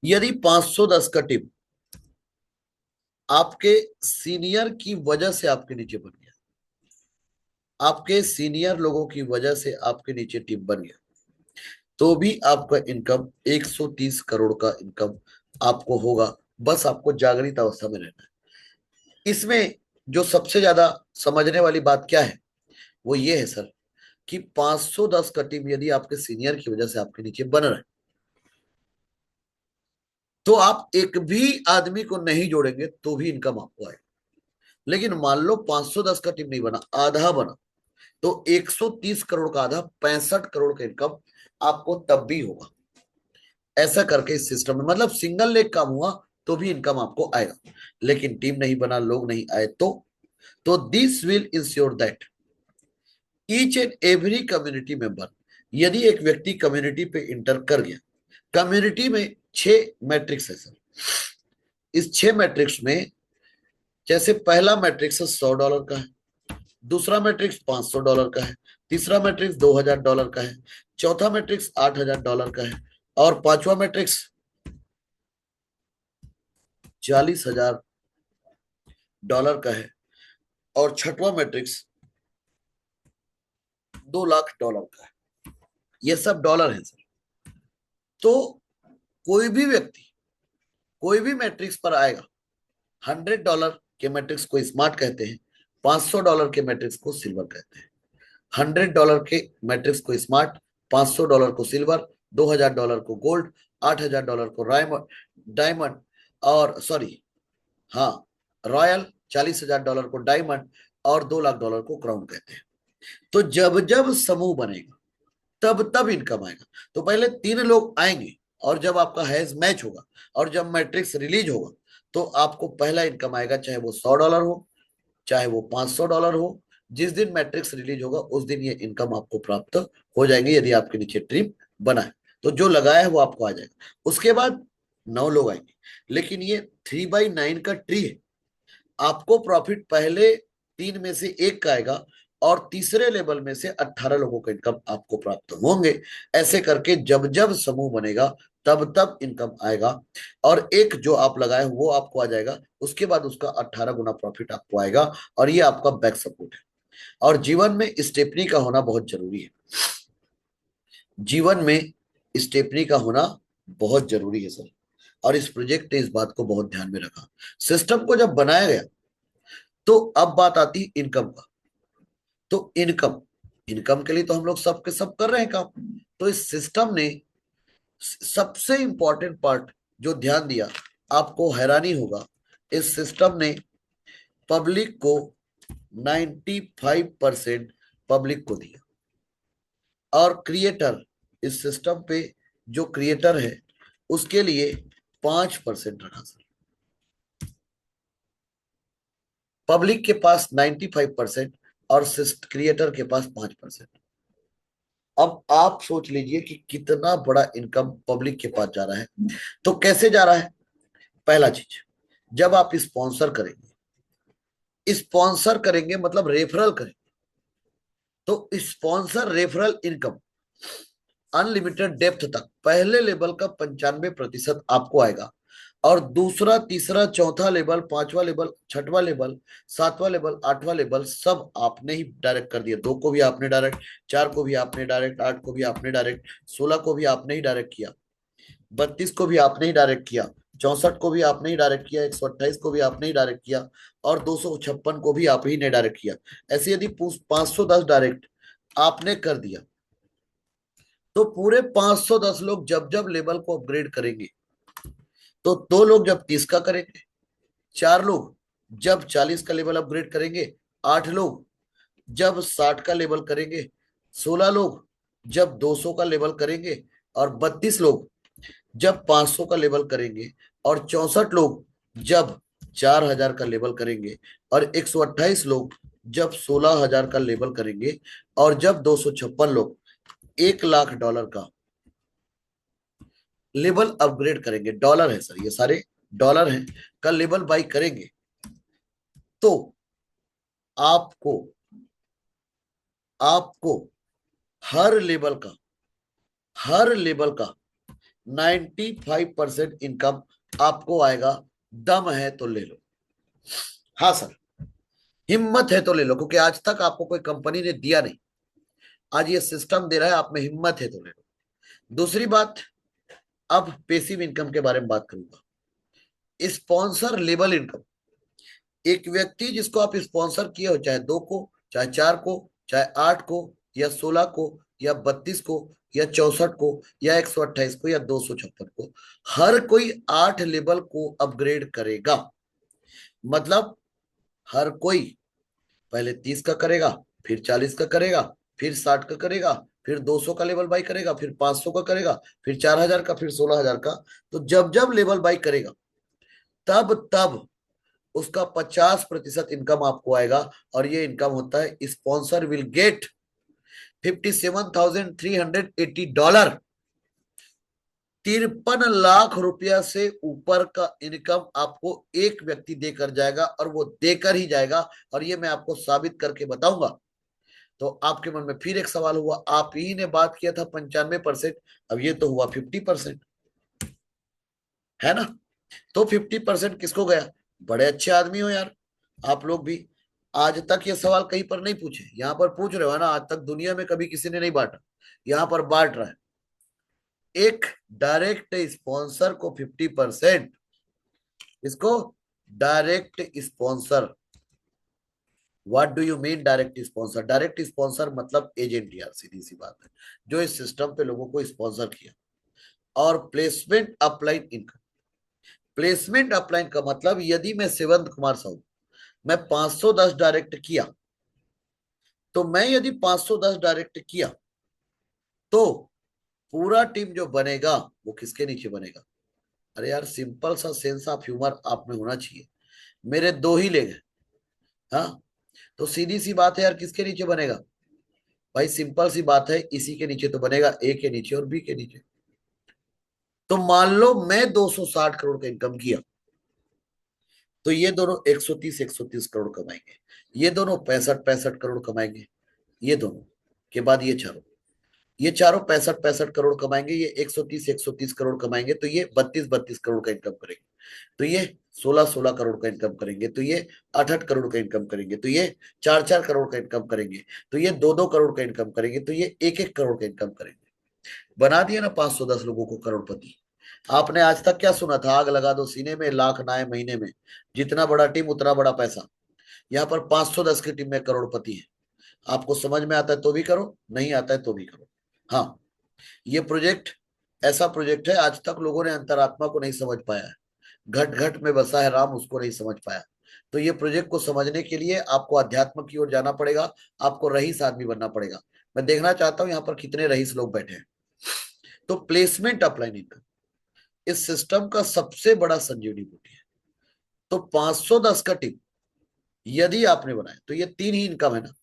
यदि 510 का टीम आपके सीनियर की वजह से आपके नीचे बन गया, आपके सीनियर लोगों की वजह से आपके नीचे टीम बन गया, तो भी आपका इनकम 130 करोड़ का इनकम आपको होगा। बस आपको जागृत अवस्था में रहना है। इसमें जो सबसे ज्यादा समझने वाली बात क्या है, वो ये है सर कि 510 का टीम यदि आपके सीनियर की वजह से आपके नीचे बन रहा है, तो आप एक भी आदमी को नहीं जोड़ेंगे तो भी इनकम आपको आएगा। लेकिन मान लो 510 का टीम नहीं बना, आधा बना, तो 130 करोड़ का आधा 65 करोड़ का इनकम आपको तब भी होगा। ऐसा करके इस सिस्टम में, मतलब सिंगल लेग काम हुआ तो भी इनकम आपको आएगा। लेकिन टीम नहीं बना, लोग नहीं आए, तो this will ensure that each and every community member, यदि एक व्यक्ति कम्युनिटी पे इंटर कर गया, कम्युनिटी में 6 मैट्रिक्स है सर। इस 6 मैट्रिक्स में जैसे पहला मैट्रिक्स $100 का है, दूसरा मैट्रिक्स $500 का है, तीसरा मैट्रिक्स $2000 का है, चौथा मैट्रिक्स $8000 का है, और पांचवा मैट्रिक्स $40,000 का है, और छठवां मैट्रिक्स $2,00,000 का है। ये सब डॉलर है सर। तो कोई भी व्यक्ति कोई भी मैट्रिक्स पर आएगा, $100 के मैट्रिक्स को स्मार्ट कहते हैं, $500 के मैट्रिक्स को सिल्वर कहते हैं। $100 के मैट्रिक्स को स्मार्ट, $500 को सिल्वर, $2000 को गोल्ड, $8000 को डायमंड, और सॉरी, हाँ, रॉयल, $40,000 को डायमंड, और $2,00,000 को क्राउन कहते हैं। तो जब जब समूह बनेगा तब तब इनकम आएगा। तो पहले 3 लोग आएंगे, और जब आपका हैज मैच होगा और जब मैट्रिक्स रिलीज होगा तो आपको पहला इनकम आएगा, चाहे वो $100 हो, चाहे वो $500 हो। जिस दिन मैट्रिक्स रिलीज होगा उस दिन ये इनकम आपको प्राप्त हो जाएंगे, यदि आपके नीचे ट्रिम बना है तो जो लगाया है वो आपको आ जाएगा। उसके बाद 9 लोग आएंगे, लेकिन ये 3/9 का ट्री है। आपको प्रॉफिट पहले 3 में से एक का आएगा, और तीसरे लेवल में से 18 लोगों का इनकम आपको प्राप्त होंगे। ऐसे करके जब जब समूह बनेगा तब तब इनकम आएगा, और एक जो आप लगाए वो आपको आ जाएगा। उसके बाद उसका 18 गुना प्रॉफिट आपको आएगा, और ये आपका बैक सपोर्ट है। और जीवन में स्टेपनी का होना बहुत जरूरी है। जीवन में स्टेपनी का होना बहुत जरूरी है सर, और इस प्रोजेक्ट ने इस बात को बहुत ध्यान में रखा। सिस्टम को जब बनाया गया तो अब बात आती है इनकम का। तो इनकम इनकम के लिए तो हम लोग सब के सब कर रहे हैं काम। तो इस सिस्टम ने सबसे इंपॉर्टेंट पार्ट जो ध्यान दिया, आपको हैरानी होगा, इस सिस्टम ने पब्लिक को 95% पब्लिक को दिया, और क्रिएटर, इस सिस्टम पे जो क्रिएटर है उसके लिए 5% रखा सर। पब्लिक के पास 95% और क्रिएटर के पास 5%। अब आप सोच लीजिए कि कितना बड़ा इनकम पब्लिक के पास जा रहा है। तो कैसे जा रहा है? पहला चीज, जब आप स्पॉन्सर करेंगे मतलब रेफरल करेंगे, तो sponsor referral income unlimited depth तक पहले लेवल का 95% आपको आएगा, और दूसरा, तीसरा, चौथा लेवल, पांचवा लेवल, छठवां लेवल, सातवां लेवल, आठवां लेवल सब आपने ही डायरेक्ट कर दिया। 2 को भी आपने डायरेक्ट, 4 को भी आपने डायरेक्ट, 8 को भी आपने डायरेक्ट, 16 को भी आपने ही डायरेक्ट किया, 32 को भी आपने ही डायरेक्ट किया, 64 को भी आपने ही डायरेक्ट किया, 128 को भी आपने ही डायरेक्ट किया, और 256 को भी आप ही ने डायरेक्ट किया। ऐसे यदि 510 डायरेक्ट आपने कर दिया, तो पूरे 510 लोग जब जब लेवल को अपग्रेड करेंगे, तो 2 लोग जब 30 का करेंगे, 4 लोग जब 40 का लेवल अपग्रेड करेंगे, 8 लोग जब 60 का लेवल करेंगे, 16 लोग जब 200 का लेवल करेंगे, और 32 लोग जब 500 का लेवल करेंगे, और 64 लोग जब 4000 का लेवल करेंगे, और 128 लोग जब 16000 का लेवल करेंगे, और जब 256 लोग $1,00,000 का लेवल अपग्रेड करेंगे। डॉलर है सर, ये सारे डॉलर हैं, का लेवल बाई करेंगे, तो आपको आपको हर लेवल का, हर लेवल का 95% इनकम आपको आएगा। दम है तो ले लो। हाँ सर, हिम्मत है तो ले लो, क्योंकि आज तक आपको कोई कंपनी ने दिया नहीं, आज ये सिस्टम दे रहा है, आप में हिम्मत है तो ले लो। दूसरी बात, अब पेसिव इनकम के बारे में बात करूंगा। स्पॉन्सर लेवल इनकम, एक व्यक्ति जिसको आप स्पॉन्सर किए हो, चाहे 2 को, चाहे 4 को, चाहे 8 को, या 16 को, या 32 को, या 64 को, या 128 को, या 256 को, हर कोई 8 लेवल को अपग्रेड करेगा। मतलब हर कोई पहले 30 का करेगा, फिर 40 का करेगा, फिर 60 का करेगा, फिर 200 का लेवल बाई करेगा, फिर 500 का करेगा, फिर 4000 का, फिर 16000 का। तो जब जब लेवल बाई करेगा, तब तब उसका 50% इनकम आपको आएगा। और ये इनकम होता है, स्पॉन्सर विल गेट $57,380, 53 लाख से ऊपर का इनकम आपको एक व्यक्ति देकर जाएगा, और वो देकर ही जाएगा। और ये मैं आपको साबित करके बताऊंगा। तो आपके मन में फिर एक सवाल हुआ, आप ही ने बात किया था 95%, अब ये तो हुआ 50%, है ना? तो 50% किसको गया? बड़े अच्छे आदमी हो यार आप लोग भी। आज तक ये सवाल कहीं पर नहीं पूछे, यहाँ पर पूछ रहे हो ना। आज तक दुनिया में कभी किसी ने नहीं बांटा, यहाँ पर बांट रहा है। एक डायरेक्ट स्पॉन्सर को 50%, इसको direct sponsor. What do you mean direct sponsor? Direct sponsor मतलब एजेंट यार, सीधी सी बात है, जो इस सिस्टम पे लोगों को स्पॉन्सर किया। और placement upline income, placement upline का मतलब, यदि मैं सेवंत कुमार साहू, मैं 510 डायरेक्ट किया, तो मैं यदि 510 डायरेक्ट किया, तो पूरा टीम जो बनेगा वो किसके नीचे बनेगा? अरे यार, सिंपल सा सेंस ऑफ ह्यूमर आप में होना चाहिए। मेरे 2 ही लेग हैं, हाँ, तो सीधी सी बात है यार, किसके नीचे बनेगा? भाई सिंपल सी बात है, इसी के नीचे तो बनेगा, ए के नीचे और बी के नीचे। तो मान लो मैं 260 करोड़ का इनकम किया, तो ये दोनों 130 करोड़ कमाएंगे, ये दोनों 65 करोड़ कमाएंगे, ये दोनों के बाद ये चारों 65 करोड़ कमाएंगे, ये 130 करोड़ कमाएंगे, तो ये 32 करोड़ का इनकम करेंगे, तो ये 16 करोड़ का इनकम करेंगे, तो ये 8 करोड़ का इनकम करेंगे, तो ये 4 करोड़ का इनकम करेंगे, तो ये 2 करोड़ का इनकम करेंगे, तो ये 1 करोड़ का इनकम करेंगे। बना दिया ना 510 लोगों को करोड़पति। आपने आज तक क्या सुना था? आग लगा दो सीने में, लाख ना आए महीने में, जितना बड़ा टीम उतना बड़ा पैसा। यहाँ पर 510 की टीम में करोड़पति है। आपको समझ में आता है तो भी करो, नहीं आता है तो भी करो। हाँ, ये प्रोजेक्ट ऐसा प्रोजेक्ट है, आज तक लोगों ने अंतरात्मा को नहीं समझ पाया है। घट घट में बसा है राम, उसको नहीं समझ पाया। तो ये प्रोजेक्ट को समझने के लिए आपको अध्यात्म की ओर जाना पड़ेगा, आपको रईस आदमी बनना पड़ेगा। मैं देखना चाहता हूं यहाँ पर कितने रईस लोग बैठे हैं। तो प्लेसमेंट अपलाइन इनकम इस सिस्टम का सबसे बड़ा संजीवनी बूटी है। तो 510 का टीम यदि आपने बनाया, तो ये 3 ही इनकम है ना,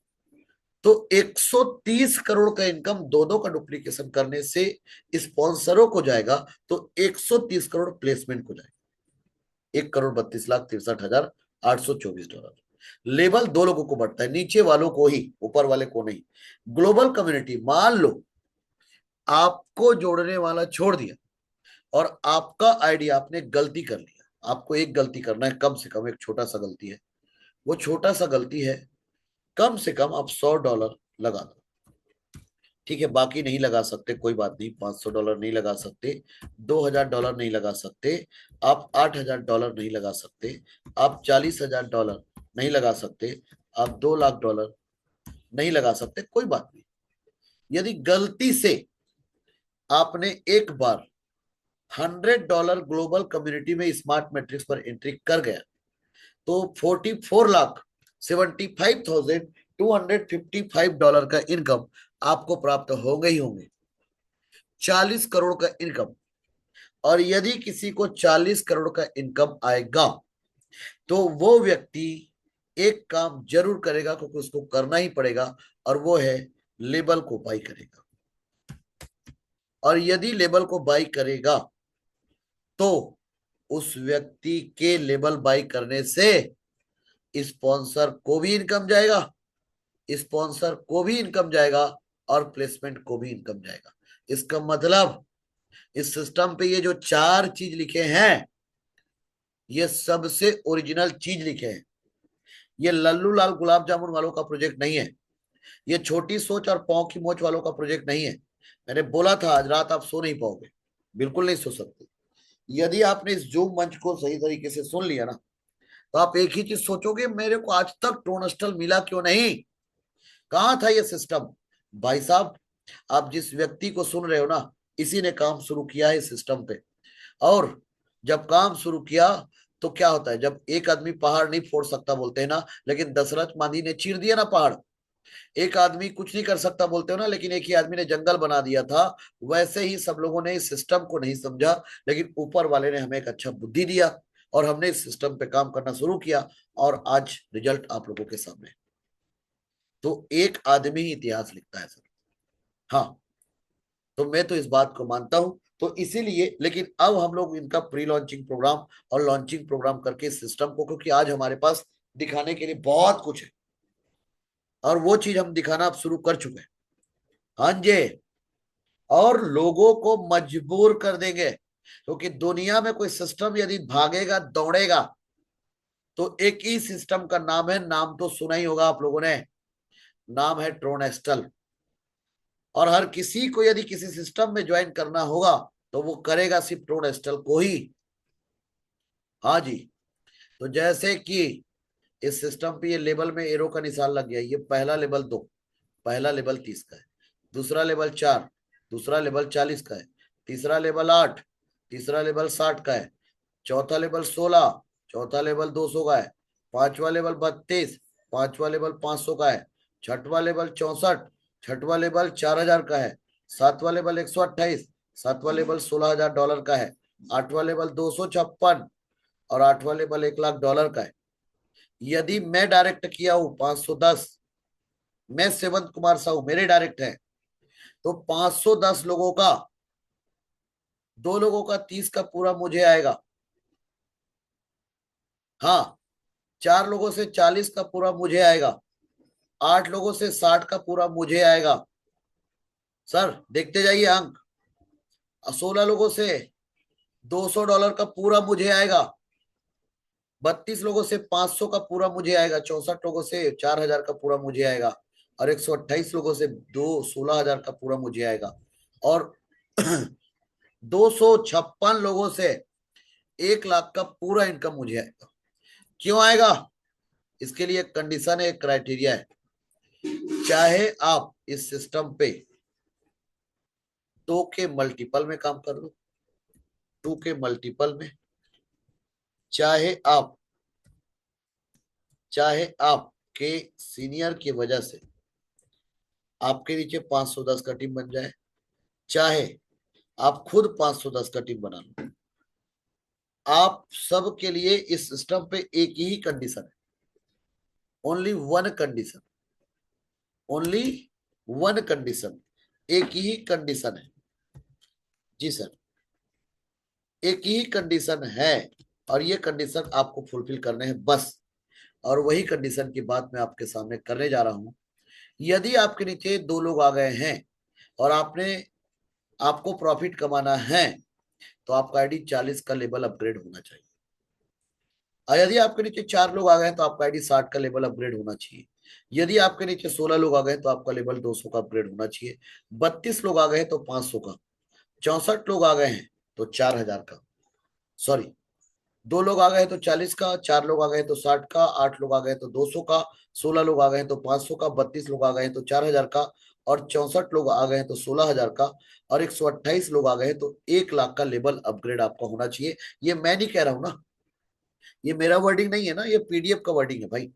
तो 130 करोड़ का इनकम दो दो का डुप्लीकेशन करने से स्पॉन्सरों को जाएगा, तो 130 करोड़ प्लेसमेंट को जाएगा। 1,32,63,824 डॉलर। लेवल 2 लोगों को बढ़ता है, नीचे वालों को ही, ऊपर वाले को नहीं। ग्लोबल कम्युनिटी, मान लो आपको जोड़ने वाला छोड़ दिया, और आपका आइडिया, आपने गलती कर लिया, आपको एक गलती करना है, कम से कम एक छोटा सा गलती है, वो छोटा सा गलती है, कम से कम आप $100 लगा दो। ठीक है, बाकी नहीं लगा सकते कोई बात नहीं, $500 नहीं लगा सकते, $2000 नहीं लगा सकते, आप $8000 नहीं लगा सकते, आप $40,000 नहीं लगा सकते, आप $2 लाख नहीं लगा सकते, कोई बात नहीं। यदि गलती से आपने एक बार $100 ग्लोबल कम्युनिटी में स्मार्ट मैट्रिक्स पर एंट्री कर गया, तो 44,75,255 का इनकम आपको प्राप्त होंगे ही होंगे, 40 करोड़ का इनकम। और यदि किसी को 40 करोड़ का इनकम आएगा तो वो व्यक्ति एक काम जरूर करेगा, क्योंकि उसको करना ही पड़ेगा, और वो है लेबल को बाई करेगा। और यदि लेबल को बाई करेगा तो उस व्यक्ति के लेबल बाई करने से स्पॉन्सर को भी इनकम जाएगा, स्पॉन्सर को भी इनकम जाएगा, और प्लेसमेंट को भी इनकम जाएगा। इसका मतलब इस सिस्टम पे ये जो 4 चीज लिखे हैं, ये सबसे ओरिजिनल चीज लिखे हैं। ये लल्लू लाल गुलाब जामुन वालों का प्रोजेक्ट नहीं है, ये छोटी सोच और पांव की मोच वालों का प्रोजेक्ट नहीं है। मैंने बोला था आज रात आप सो नहीं पाओगे, बिल्कुल नहीं सो सकते। यदि आपने इस जूम मंच को सही तरीके से सुन लिया ना, तो आप एक ही चीज सोचोगे, मेरे को आज तक ट्रोनस्टल मिला क्यों नहीं, कहां था ये सिस्टम। भाई साहब, आप जिस व्यक्ति को सुन रहे हो ना, इसी ने काम शुरू किया है इस सिस्टम पे। और जब काम शुरू किया तो क्या होता है, जब एक आदमी पहाड़ नहीं फोड़ सकता बोलते हैं ना, लेकिन दशरथ मांझी ने चीर दिया ना पहाड़। एक आदमी कुछ नहीं कर सकता बोलते हो ना, लेकिन एक ही आदमी ने जंगल बना दिया था। वैसे ही सब लोगों ने इस सिस्टम को नहीं समझा, लेकिन ऊपर वाले ने हमें एक अच्छा बुद्धि दिया और हमने इस सिस्टम पे काम करना शुरू किया, और आज रिजल्ट आप लोगों के सामने। तो एक आदमी ही इतिहास लिखता है सर। हाँ, तो मैं तो इस बात को मानता हूं। तो इसीलिए, लेकिन अब हम लोग इनका प्री लॉन्चिंग प्रोग्राम और लॉन्चिंग प्रोग्राम करके इस सिस्टम को, क्योंकि आज हमारे पास दिखाने के लिए बहुत कुछ है, और वो चीज हम दिखाना अब शुरू कर चुके हैं। हाँ जी, और लोगों को मजबूर कर देंगे, क्योंकि दुनिया में कोई सिस्टम यदि भागेगा दौड़ेगा तो एक ही सिस्टम का नाम है, नाम तो सुना ही होगा आप लोगों ने, नाम है ट्रोनेस्टल। और हर किसी को यदि किसी सिस्टम में ज्वाइन करना होगा तो वो करेगा सिर्फ ट्रोनेस्टल को ही। हाँ जी, तो जैसे कि इस सिस्टम पे ये लेवल में एरो का निशान लग गया, ये पहला लेवल 2, पहला लेवल 30 का है, दूसरा लेवल 4, दूसरा लेवल 40 का है, तीसरा लेवल 8, तीसरा लेवल 60 का है, चौथा लेवल 16, चौथा लेवल 200 का है, पांचवा लेवल 32, पांचवा लेवल 500 का है, छठवा लेवल 64, छठवा लेवल 4000 का है, सातवां लेवल 128, सातवां लेवल $16,000 का है, आठवां लेवल 256, और आठवां लेवल $1,00,000 का है। यदि मैं डायरेक्ट किया हूं 510, मैं सेवंत कुमार साहू मेरे डायरेक्ट है, तो 510 लोगों का, 2 लोगों का 30 का पूरा मुझे आएगा। हाँ, 4 लोगों से 40 का पूरा मुझे आएगा, 8 लोगों से 60 का पूरा मुझे आएगा। सर देखते जाइए अंक, 16 लोगों से $200 का पूरा मुझे आएगा, 32 लोगों से 500 का पूरा मुझे आएगा, 64 लोगों से 4000 का पूरा मुझे आएगा, और 128 लोगों से 16,000 का पूरा मुझे आएगा, और 256 लोगों से 1 लाख का पूरा इनकम मुझे आएगा। क्यों आएगा? इसके लिए एक कंडीशन है, एक क्राइटेरिया है। चाहे आप इस सिस्टम पे 2 के मल्टीपल में काम कर लो, 2 के मल्टीपल में, चाहे आपके सीनियर की वजह से आपके नीचे 510 का टीम बन जाए, चाहे आप खुद 510 का टीम बना लो, आप सब के लिए इस सिस्टम पे एक ही कंडीशन है, only one condition, only one condition, एक ही कंडीशन है। जी सर, एक ही कंडीशन है, और ये कंडीशन आपको फुलफिल करने हैं बस। और वही कंडीशन की बात मैं आपके सामने करने जा रहा हूं। यदि आपके नीचे 2 लोग आ गए हैं और आपको प्रॉफिट कमाना है, तो आपका आईडी 40 का लेवल अपग्रेड होना चाहिए। और यदि आपके नीचे 4 लोग आ गए तो आपका आईडी 60 का लेवल अपग्रेड होना चाहिए। यदि आपके नीचे 16 लोग आ गए तो आपका लेवल 200 का अपग्रेड होना चाहिए। 32 लोग आ गए तो 500 का। 64 लोग आ गए हैं तो 4000 का। सॉरी, 2 लोग आ गए तो 40 का, 4 लोग आ गए तो 60 का, 8 लोग आ गए तो 200 का, 16 लोग आ गए तो 500 का, 32 लोग आ गए तो 4000 का, और 64 लोग आ गए तो 16000 का, और 128 लोग आ गए तो 1 लाख का लेवल अपग्रेड आपका होना चाहिए। ये मैं नहीं कह रहा हूं ना, ये मेरा वर्डिंग नहीं है ना, ये पीडीएफ का वर्डिंग है भाई,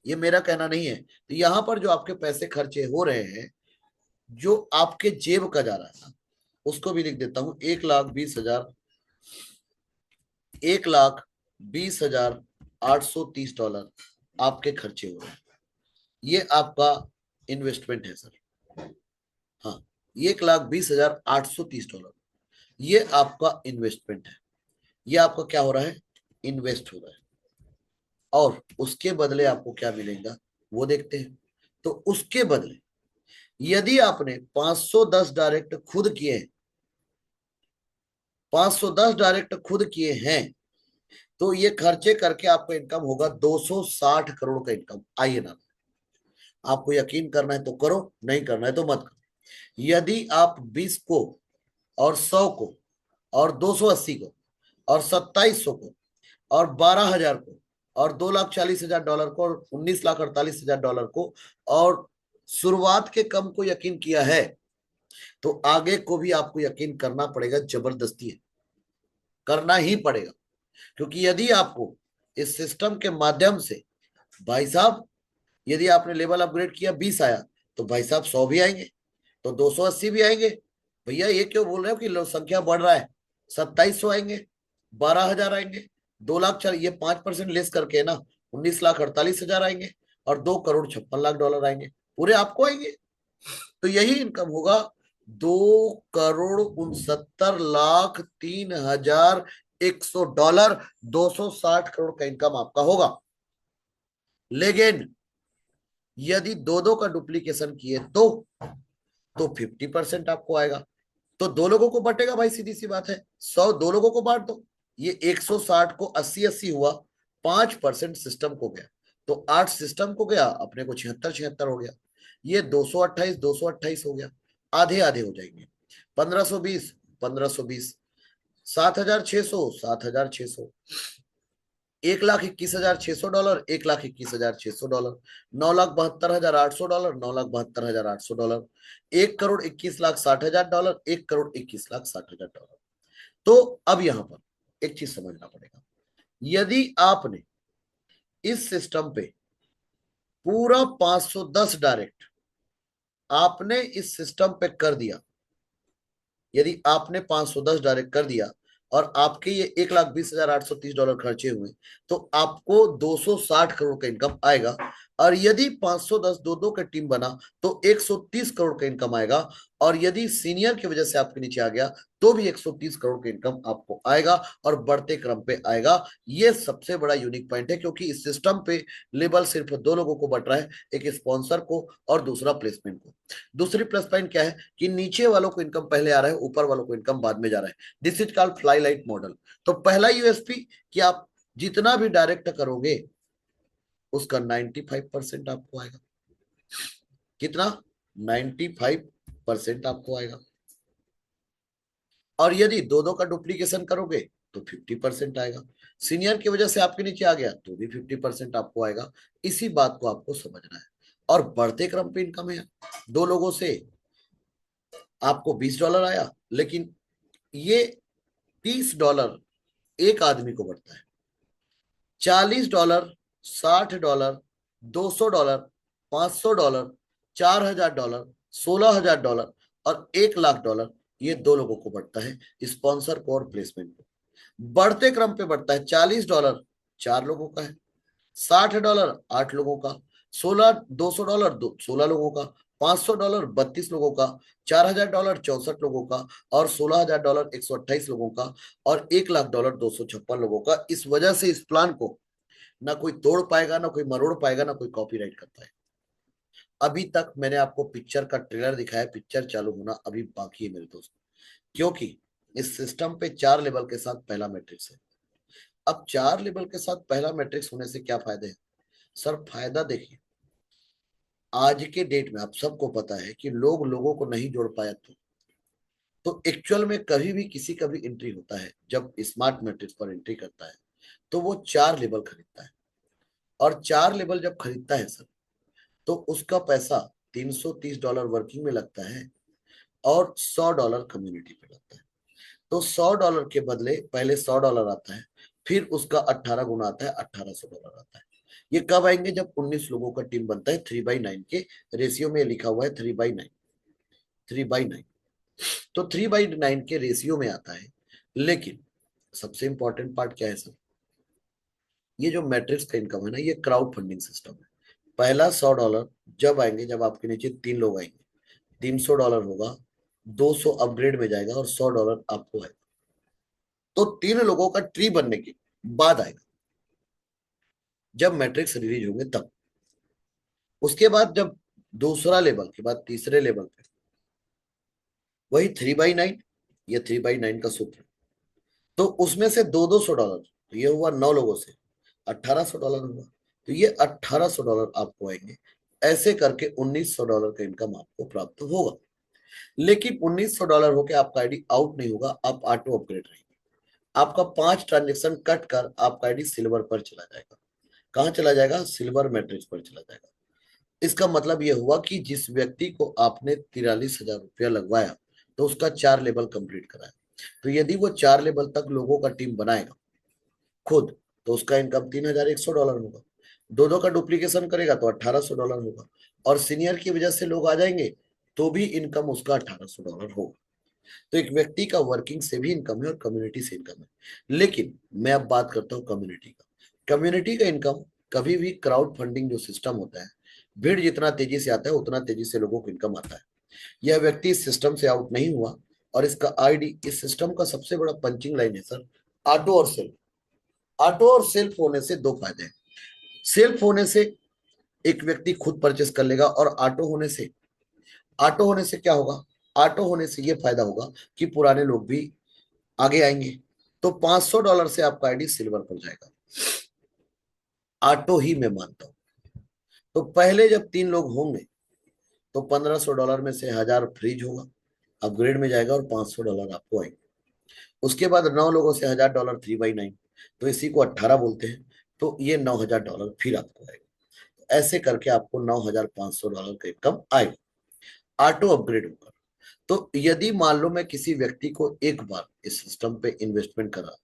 ये मेरा कहना नहीं है। तो यहाँ पर जो आपके पैसे खर्चे हो रहे हैं, जो आपके जेब का जा रहा है ना, उसको भी लिख देता हूं। 1,20,000, 1,20,830 डॉलर आपके खर्चे हो रहे हैं। ये आपका इन्वेस्टमेंट है सर। हाँ, 1,20,830 डॉलर ये आपका इन्वेस्टमेंट है। ये आपका क्या हो रहा है? इन्वेस्ट हो रहा है। और उसके बदले आपको क्या मिलेगा वो देखते हैं। तो उसके बदले यदि आपने 510 डायरेक्ट खुद किए हैं, 510 डायरेक्ट खुद किए हैं, तो ये खर्चे करके आपका इनकम होगा 260 करोड़ का इनकम। आइए ना, आपको यकीन करना है तो करो, नहीं करना है तो मत करो। यदि आप 20 को और 100 को और 280 को और 2700 को और 12,000 को और 2,40,000 डॉलर को और 19,48,000 डॉलर को और शुरुआत के कम को यकीन किया है, तो आगे को भी आपको यकीन करना पड़ेगा, जबरदस्ती है, करना ही पड़ेगा। क्योंकि यदि आपको इस सिस्टम के माध्यम से, भाई साहब, यदि आपने लेवल अपग्रेड किया 20 आया, तो भाई साहब 100 भी आएंगे, तो 280 भी आएंगे। भैया ये क्यों बोल रहे हो कि संख्या बढ़ रहा है? 2700 आएंगे, 12,000 आएंगे, 2 लाख, चल ये 5% लेस करके ना 19,48,000 आएंगे, और 2,56,00,000 डॉलर आएंगे, पूरे आपको आएंगे। तो यही इनकम होगा, 2,69,03,100 डॉलर, 260 करोड़ का इनकम आपका होगा। लेकिन यदि दो दो का डुप्लीकेशन किए तो 50% आपको आएगा। तो 2 लोगों को बटेगा भाई, सीधी सी बात है, 100 2 लोगों को बांट दो। ये 160 को 80-80 हुआ, 5% सिस्टम को गया, तो 8 सिस्टम को गया, अपने को 76-76 हो गया। ये 228-228 हो गया, आधे आधे हो जाएंगे। 1,520, 1,520, 7,600, 7,600, 1,21,600 dollar, 1,21,600 dollar, 9,72,800 dollar, 9,72,800 dollar, 1,21,60,000 dollar, 1,21,60,000 dollar. तो अब यहां पर एक चीज समझना पड़ेगा, यदि आपने इस सिस्टम पे पूरा 510 डायरेक्ट आपने इस सिस्टम पे कर दिया, यदि आपने 510 डायरेक्ट कर दिया और आपके ये 1,20,830 डॉलर खर्चे हुए, तो आपको 260 करोड़ का इनकम आएगा। और यदि 510 दो दो का टीम बना तो 130 करोड़ का इनकम आएगा। और यदि सीनियर की वजह से आपके नीचे आ गया तो भी 130 करोड़ का इनकम आपको आएगा, और बढ़ते क्रम पे आएगा। ये सबसे बड़ा यूनिक पॉइंट है, क्योंकि इस सिस्टम पे लेवल सिर्फ 2 लोगों को बढ़ रहा है, एक स्पॉन्सर को और दूसरा प्लेसमेंट को। दूसरी प्लस पॉइंट क्या है कि नीचे वालों को इनकम पहले आ रहा है, ऊपर वालों को इनकम बाद में जा रहा है। This is called fly light model. तो पहला यूएसपी कि आप जितना भी डायरेक्ट करोगे उसका 95% आपको आएगा। कितना? 95% आपको आएगा। और यदि दो दो का डुप्लीकेशन करोगे तो 50% आएगा। सीनियर की वजह से आपके नीचे आ गया तो भी 50% आपको आएगा। इसी बात को आपको समझना है। और बढ़ते क्रम पे इनकम है, 2 लोगों से आपको $20 आया, लेकिन ये $30 एक आदमी को बढ़ता है, $40, $60, $200, $500, $4,000, $16,000 और $1,00,000 ये 2 लोगों को बढ़ता है, स्पॉन्सर को और प्लेसमेंट को। बढ़ते क्रम पे बढ़ता है, $40 4 लोगों का है, $60 8 लोगों का, 200 डॉलर 16 लोगों का, $500 32 लोगों का, $4,000 64 लोगों का, और $16,000 128 लोगों का, और $1,00,000 256 लोगों का। इस वजह से इस प्लान को ना कोई तोड़ पाएगा, ना कोई मरोड़ पाएगा, ना कोई कॉपीराइट कर पाएगा। अभी तक मैंने आपको पिक्चर का ट्रेलर दिखाया, पिक्चर चालू होना अभी बाकी है मेरे दोस्त। क्योंकि इस सिस्टम पे 4 लेवल के साथ पहला मैट्रिक्स है। अब 4 लेवल के साथ पहला मैट्रिक्स होने से क्या फायदे हैं सर? फायदा देखिए, आज के डेट में आप सबको पता है कि लोग लोगों को नहीं जोड़ पाया तो एक्चुअल में कभी भी किसी का भी एंट्री होता है, जब स्मार्ट मैट्रिक्स पर एंट्री करता है तो वो 4 लेवल खरीदता है। और 4 लेवल जब खरीदता है सर, तो उसका पैसा $330 वर्किंग में लगता है और $100 कम्युनिटी पे लगता है। तो $100 के बदले पहले $100 आता है, फिर उसका 18 गुना आता है, $1800 आता है। ये कब आएंगे? जब 19 लोगों का टीम बनता है 3/9 के रेशियो में, लिखा हुआ है 3/9, 3/9। तो 3/9 के रेशियो में आता है। लेकिन सबसे इंपॉर्टेंट पार्ट क्या है सर? ये जो मैट्रिक्स का इनकम है ना, ये क्राउड फंडिंग सिस्टम है। पहला $100 जब आएंगे, जब आपके नीचे 3 लोग आएंगे, $300 होगा, 200 अपग्रेड में जाएगा और $100 आपको आएगा। तो 3 लोगों का ट्री बनने के बाद आएगा, जब मैट्रिक्स रिलीज होंगे तब। उसके बाद जब दूसरा लेवल के बाद तीसरे लेवल पे वही 3/9, ये 3/9 का सूत्र। तो उसमें से $200, तो ये हुआ 9 लोगों से, $1800 हुआ। तो ये $1800 आपको आएंगे। ऐसे करके $1900 का इनकम आपको प्राप्त होगा। लेकिन $1900 होके आपका आईडी आउट नहीं होगा, आप ऑटो अपग्रेड रहेंगे। आपका 5 ट्रांजेक्शन कट कर आपका आईडी सिल्वर पर चला जाएगा। कहाँ चला जाएगा? सिल्वर मैट्रिक्स पर चला जाएगा। इसका मतलब यह हुआ कि जिस व्यक्ति को आपने ₹43,000 लगवाया, तो उसका 4 लेवल कंप्लीट कराया, तो यदि वो 4 लेवल तक लोगों का टीम बनाएगा खुद, तो उसका इनकम $3100 होगा। दो दो का डुप्लीकेशन करेगा तो $1800 होगा। और सीनियर की वजह से लोग आ जाएंगे तो भी इनकम उसका $1800 होगा। तो एक व्यक्ति का वर्किंग से भी इनकम है और कम्युनिटी से इनकम है। लेकिन मैं अब बात करता हूँ कम्युनिटी का। कम्युनिटी का इनकम कभी भी क्राउड फंडिंग जो सिस्टम होता है, भीड़ जितना तेजी से आता है उतना तेजी से लोगों को इनकम आता है। यह व्यक्ति इस सिस्टम से आउट नहीं हुआ, और इसका आईडी, इस सिस्टम का सबसे बड़ा पंचिंग लाइन है सर, ऑटो और सेल्फ। ऑटो और सेल्फ होने से दो फायदे हैं। सेल्फ होने से एक व्यक्ति खुद परचेस कर लेगा, और ऑटो होने से क्या होगा? ऑटो होने से ये फायदा होगा कि पुराने लोग भी आगे आएंगे। तो $500 से आपका आईडी सिल्वर पर जाएगा। ऑटो ही मैं मानता हूं। तो पहले जब 3 लोग होंगे तो $1500 में से 1000 फ्रीज होगा, अपग्रेड में जाएगा और $500 आपको आएंगे। उसके बाद 9 लोगों से $1000 3/9, तो इसी को 18 बोलते हैं। तो ये $9000 फिर आपको आएगा। तो ऐसे करके आपको $9500 का इनकम आएगा ऑटो अपग्रेड होकर। तो यदि मान लो मैं किसी व्यक्ति को एक बार इस सिस्टम पे इन्वेस्टमेंट करा,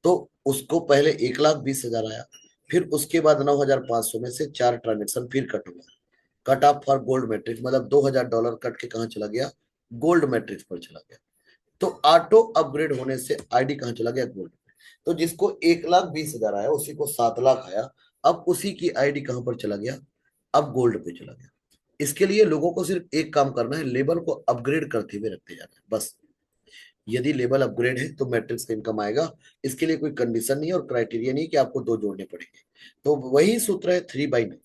तो उसको पहले 1,20,000 आया, फिर उसके बाद 9500 में से 4 ट्रांजेक्शन फिर कट हुआ, cut off for gold matrix, मतलब $2000 कट के कहाँ चला गया? गोल्ड मैट्रिक्स पर चला गया। तो ऑटो अपग्रेड होने से आईडी कहाँ चला गया? गोल्ड। तो जिसको 1,20,000 आया उसी को 7 लाख आया, अब उसी की आईडी कहां पर चला गया? अब गोल्ड पे चला गया। इसके लिए लोगों को सिर्फ एक काम करना है, लेवल को अपग्रेड करते हुए रखते जाना है बस। यदि लेवल अपग्रेड है तो मैट्रिक्स का इनकम आएगा। इसके लिए कोई कंडीशन नहीं और क्राइटेरिया नहीं कि आपको 2 जोड़ने पड़ेंगे। तो वही सूत्र है 3/9।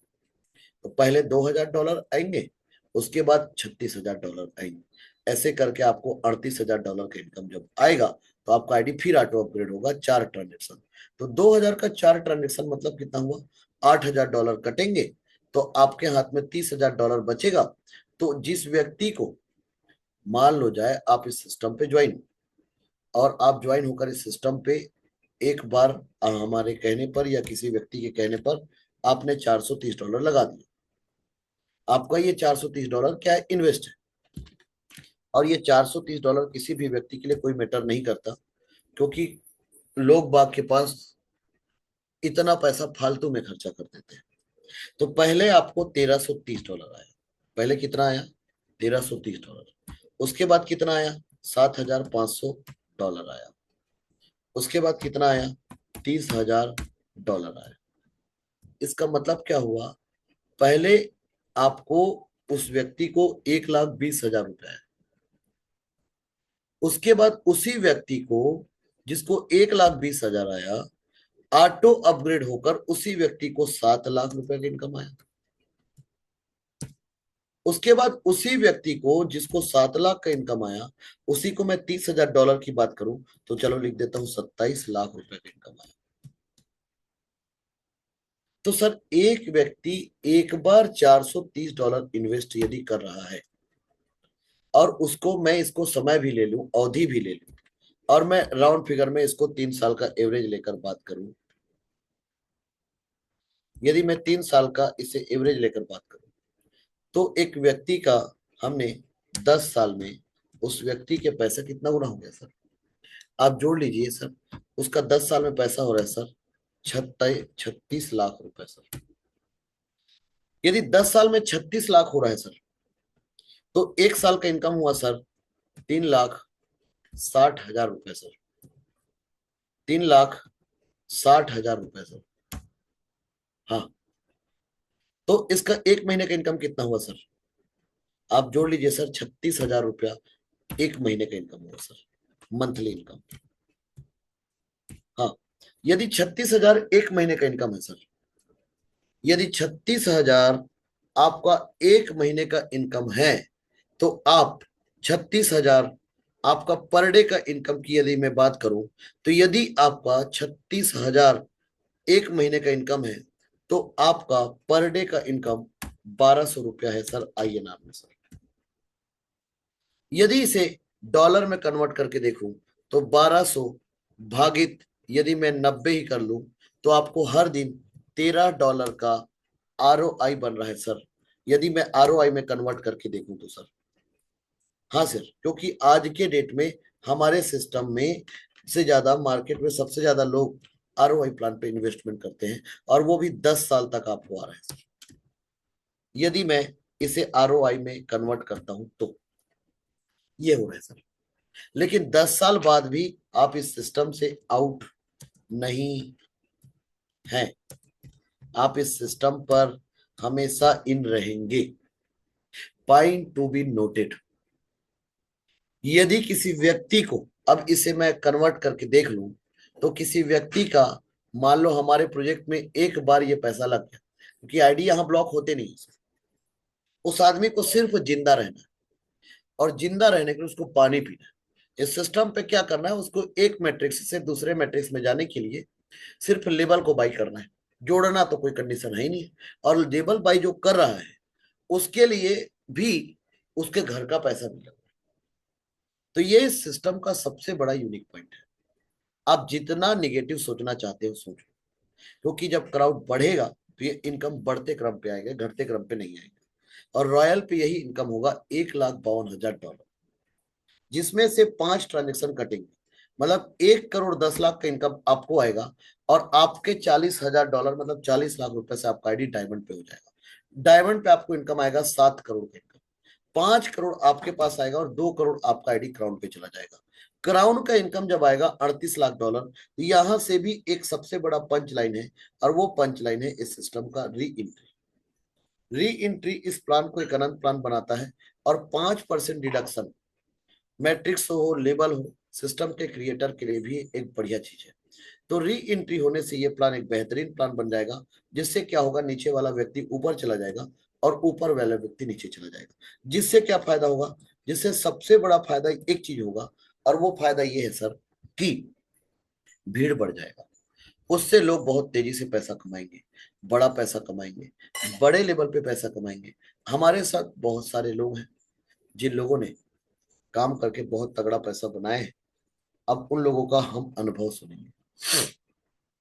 तो पहले $2000 आएंगे, उसके बाद $36,000 आएंगे। ऐसे करके आपको $38,000 का इनकम जब आएगा, तो आपका आईडी फिर ऑटो अपग्रेड होगा 4 ट्रांजेक्शन। तो 2000 का 4 ट्रांजेक्शन मतलब कितना हुआ? $8000 कटेंगे, तो आपके हाथ में $30,000 बचेगा। तो जिस व्यक्ति को, मान लो जाए आप इस सिस्टम पे ज्वाइन, और आप ज्वाइन होकर इस सिस्टम पे एक बार हमारे कहने पर या किसी व्यक्ति के कहने पर आपने $430 लगा दिया, आपका ये $430 क्या है? इन्वेस्ट है। और ये $430 किसी भी व्यक्ति के लिए कोई मैटर नहीं करता, क्योंकि लोग बाग के पास इतना पैसा फालतू में खर्चा कर देते हैं। तो पहले आपको $1330 आया। पहले कितना आया? $1330। उसके बाद कितना आया? $7,500 आया। उसके बाद कितना आया? $30,000 आया। इसका मतलब क्या हुआ? पहले आपको, उस व्यक्ति को $1,20,000 है। उसके बाद उसी व्यक्ति को, जिसको $1,20,000 आया, ऑटो अपग्रेड होकर उसी व्यक्ति को $7 लाख रुपए का इनकम आया। उसके बाद उसी व्यक्ति को जिसको 7 लाख का इनकम आया, उसी को मैं $30,000 की बात करूं तो चलो लिख देता हूं 27 लाख रुपए का इनकम आया। तो सर एक व्यक्ति एक बार $430 इन्वेस्ट यदि कर रहा है और उसको मैं इसको समय भी ले लूं, अवधि भी ले लूं, और मैं राउंड फिगर में इसको 3 साल का एवरेज लेकर बात करूं, यदि मैं 3 साल का इसे एवरेज लेकर बात करूं तो एक व्यक्ति का हमने 10 साल में उस व्यक्ति के पैसा कितना गुना हो गया सर? आप जोड़ लीजिए सर, उसका 10 साल में पैसा हो रहा है सर 36 लाख रुपए सर। यदि 10 साल में 36 लाख हो रहा है सर, तो 1 साल का इनकम हुआ सर 3,60,000 रुपए सर। 3,60,000 रुपए सर। हाँ, तो इसका 1 महीने का इनकम कितना हुआ सर? आप जोड़ लीजिए सर, 36,000 रुपया 1 महीने का इनकम हुआ सर, मंथली इनकम। हाँ, यदि 36,000 1 महीने का इनकम है सर, यदि 36,000 आपका 1 महीने का इनकम है, तो आप 36,000 आपका पर डे का इनकम की यदि मैं बात करूं, तो यदि आपका 36,000 1 महीने का इनकम है, तो आपका पर डे का इनकम 1,200 रुपया है सर, INR में सर। यदि इसे डॉलर में कन्वर्ट करके देखूं तो 1,200 भागित यदि मैं 90 ही कर लूं तो आपको हर दिन $13 का ROI बन रहा है सर, यदि मैं ROI में कन्वर्ट करके देखूं तो सर। हाँ सर, क्योंकि आज के डेट में हमारे सिस्टम में से ज्यादा मार्केट में सबसे ज्यादा लोग ROI प्लान पे इन्वेस्टमेंट करते हैं, और वो भी 10 साल तक आपको आ रहा है सर। यदि मैं इसे ROI में कन्वर्ट करता हूं तो ये हो रहा है सर। लेकिन 10 साल बाद भी आप इस सिस्टम से आउट नहीं हैं, आप इस सिस्टम पर हमेशा इन रहेंगे। Point to be noted. यदि किसी व्यक्ति को, अब इसे मैं कन्वर्ट करके देख लूं, तो किसी व्यक्ति का मान लो हमारे प्रोजेक्ट में एक बार ये पैसा लग गया, क्योंकि आईडी यहां ब्लॉक होते नहीं है, उस आदमी को सिर्फ जिंदा रहना है, और जिंदा रहने के लिए उसको पानी पीना है। इस सिस्टम पे क्या करना है, उसको एक मैट्रिक्स से दूसरे मैट्रिक्स में जाने के लिए सिर्फ लेबल को बाई करना है, जोड़ना तो कोई कंडीशन है ही नहीं। और लेबल बाई जो कर रहा है उसके लिए भी उसके घर का पैसा मिला। तो ये इस सिस्टम का सबसे बड़ा यूनिक पॉइंट है। आप जितना निगेटिव सोचना चाहते हो सोचो, क्योंकि जब क्राउड बढ़ेगा तो ये इनकम बढ़ते क्रम पे आएगा, घटते क्रम पे नहीं आएगा। और रॉयल पे यही इनकम होगा $1,52,000, जिसमें से 5 ट्रांजेक्शन कटेंगे, मतलब 1,10,00,000 का इनकम आपको आएगा, और आपके $40,000 मतलब 40 लाख रुपए से आपका आईडी डायमंड पे हो जाएगा। डायमंड पे आपको इनकम आएगा 7 करोड़ का इनकम, 5 करोड़ आपके पास आएगा, और 2 करोड़ आपका आईडी क्राउन पे चला जाएगा। क्राउन का इनकम जब आएगा $38 लाख, तो यहां से भी एक सबसे बड़ा पंच लाइन है, और वो पंच लाइन है इस सिस्टम का री एंट्री। री एंट्री इस प्लान को एक अनंत प्लान बनाता है, और 5% डिडक्शन, मैट्रिक्स हो लेबल हो, सिस्टम के क्रिएटर के लिए भी एक बढ़िया चीज है। तो री एंट्री होने से ये प्लान एक बेहतरीन प्लान बन जाएगा, जिससे क्या होगा, नीचे वाला व्यक्ति ऊपर चला जाएगा और ऊपर वाला व्यक्ति नीचे चला जाएगा। जिससे क्या फायदा होगा, जिससे सबसे बड़ा फायदा एक चीज होगा, और वो फायदा ये है सर कि भीड़ बढ़ जाएगा। उससे लोग बहुत तेजी से पैसा कमाएंगे, बड़ा पैसा कमाएंगे, बड़े लेवल पे पैसा कमाएंगे। हमारे साथ बहुत सारे लोग हैं जिन लोगों ने काम करके बहुत तगड़ा पैसा बनाया है। अब उन लोगों का हम अनुभव सुनेंगे।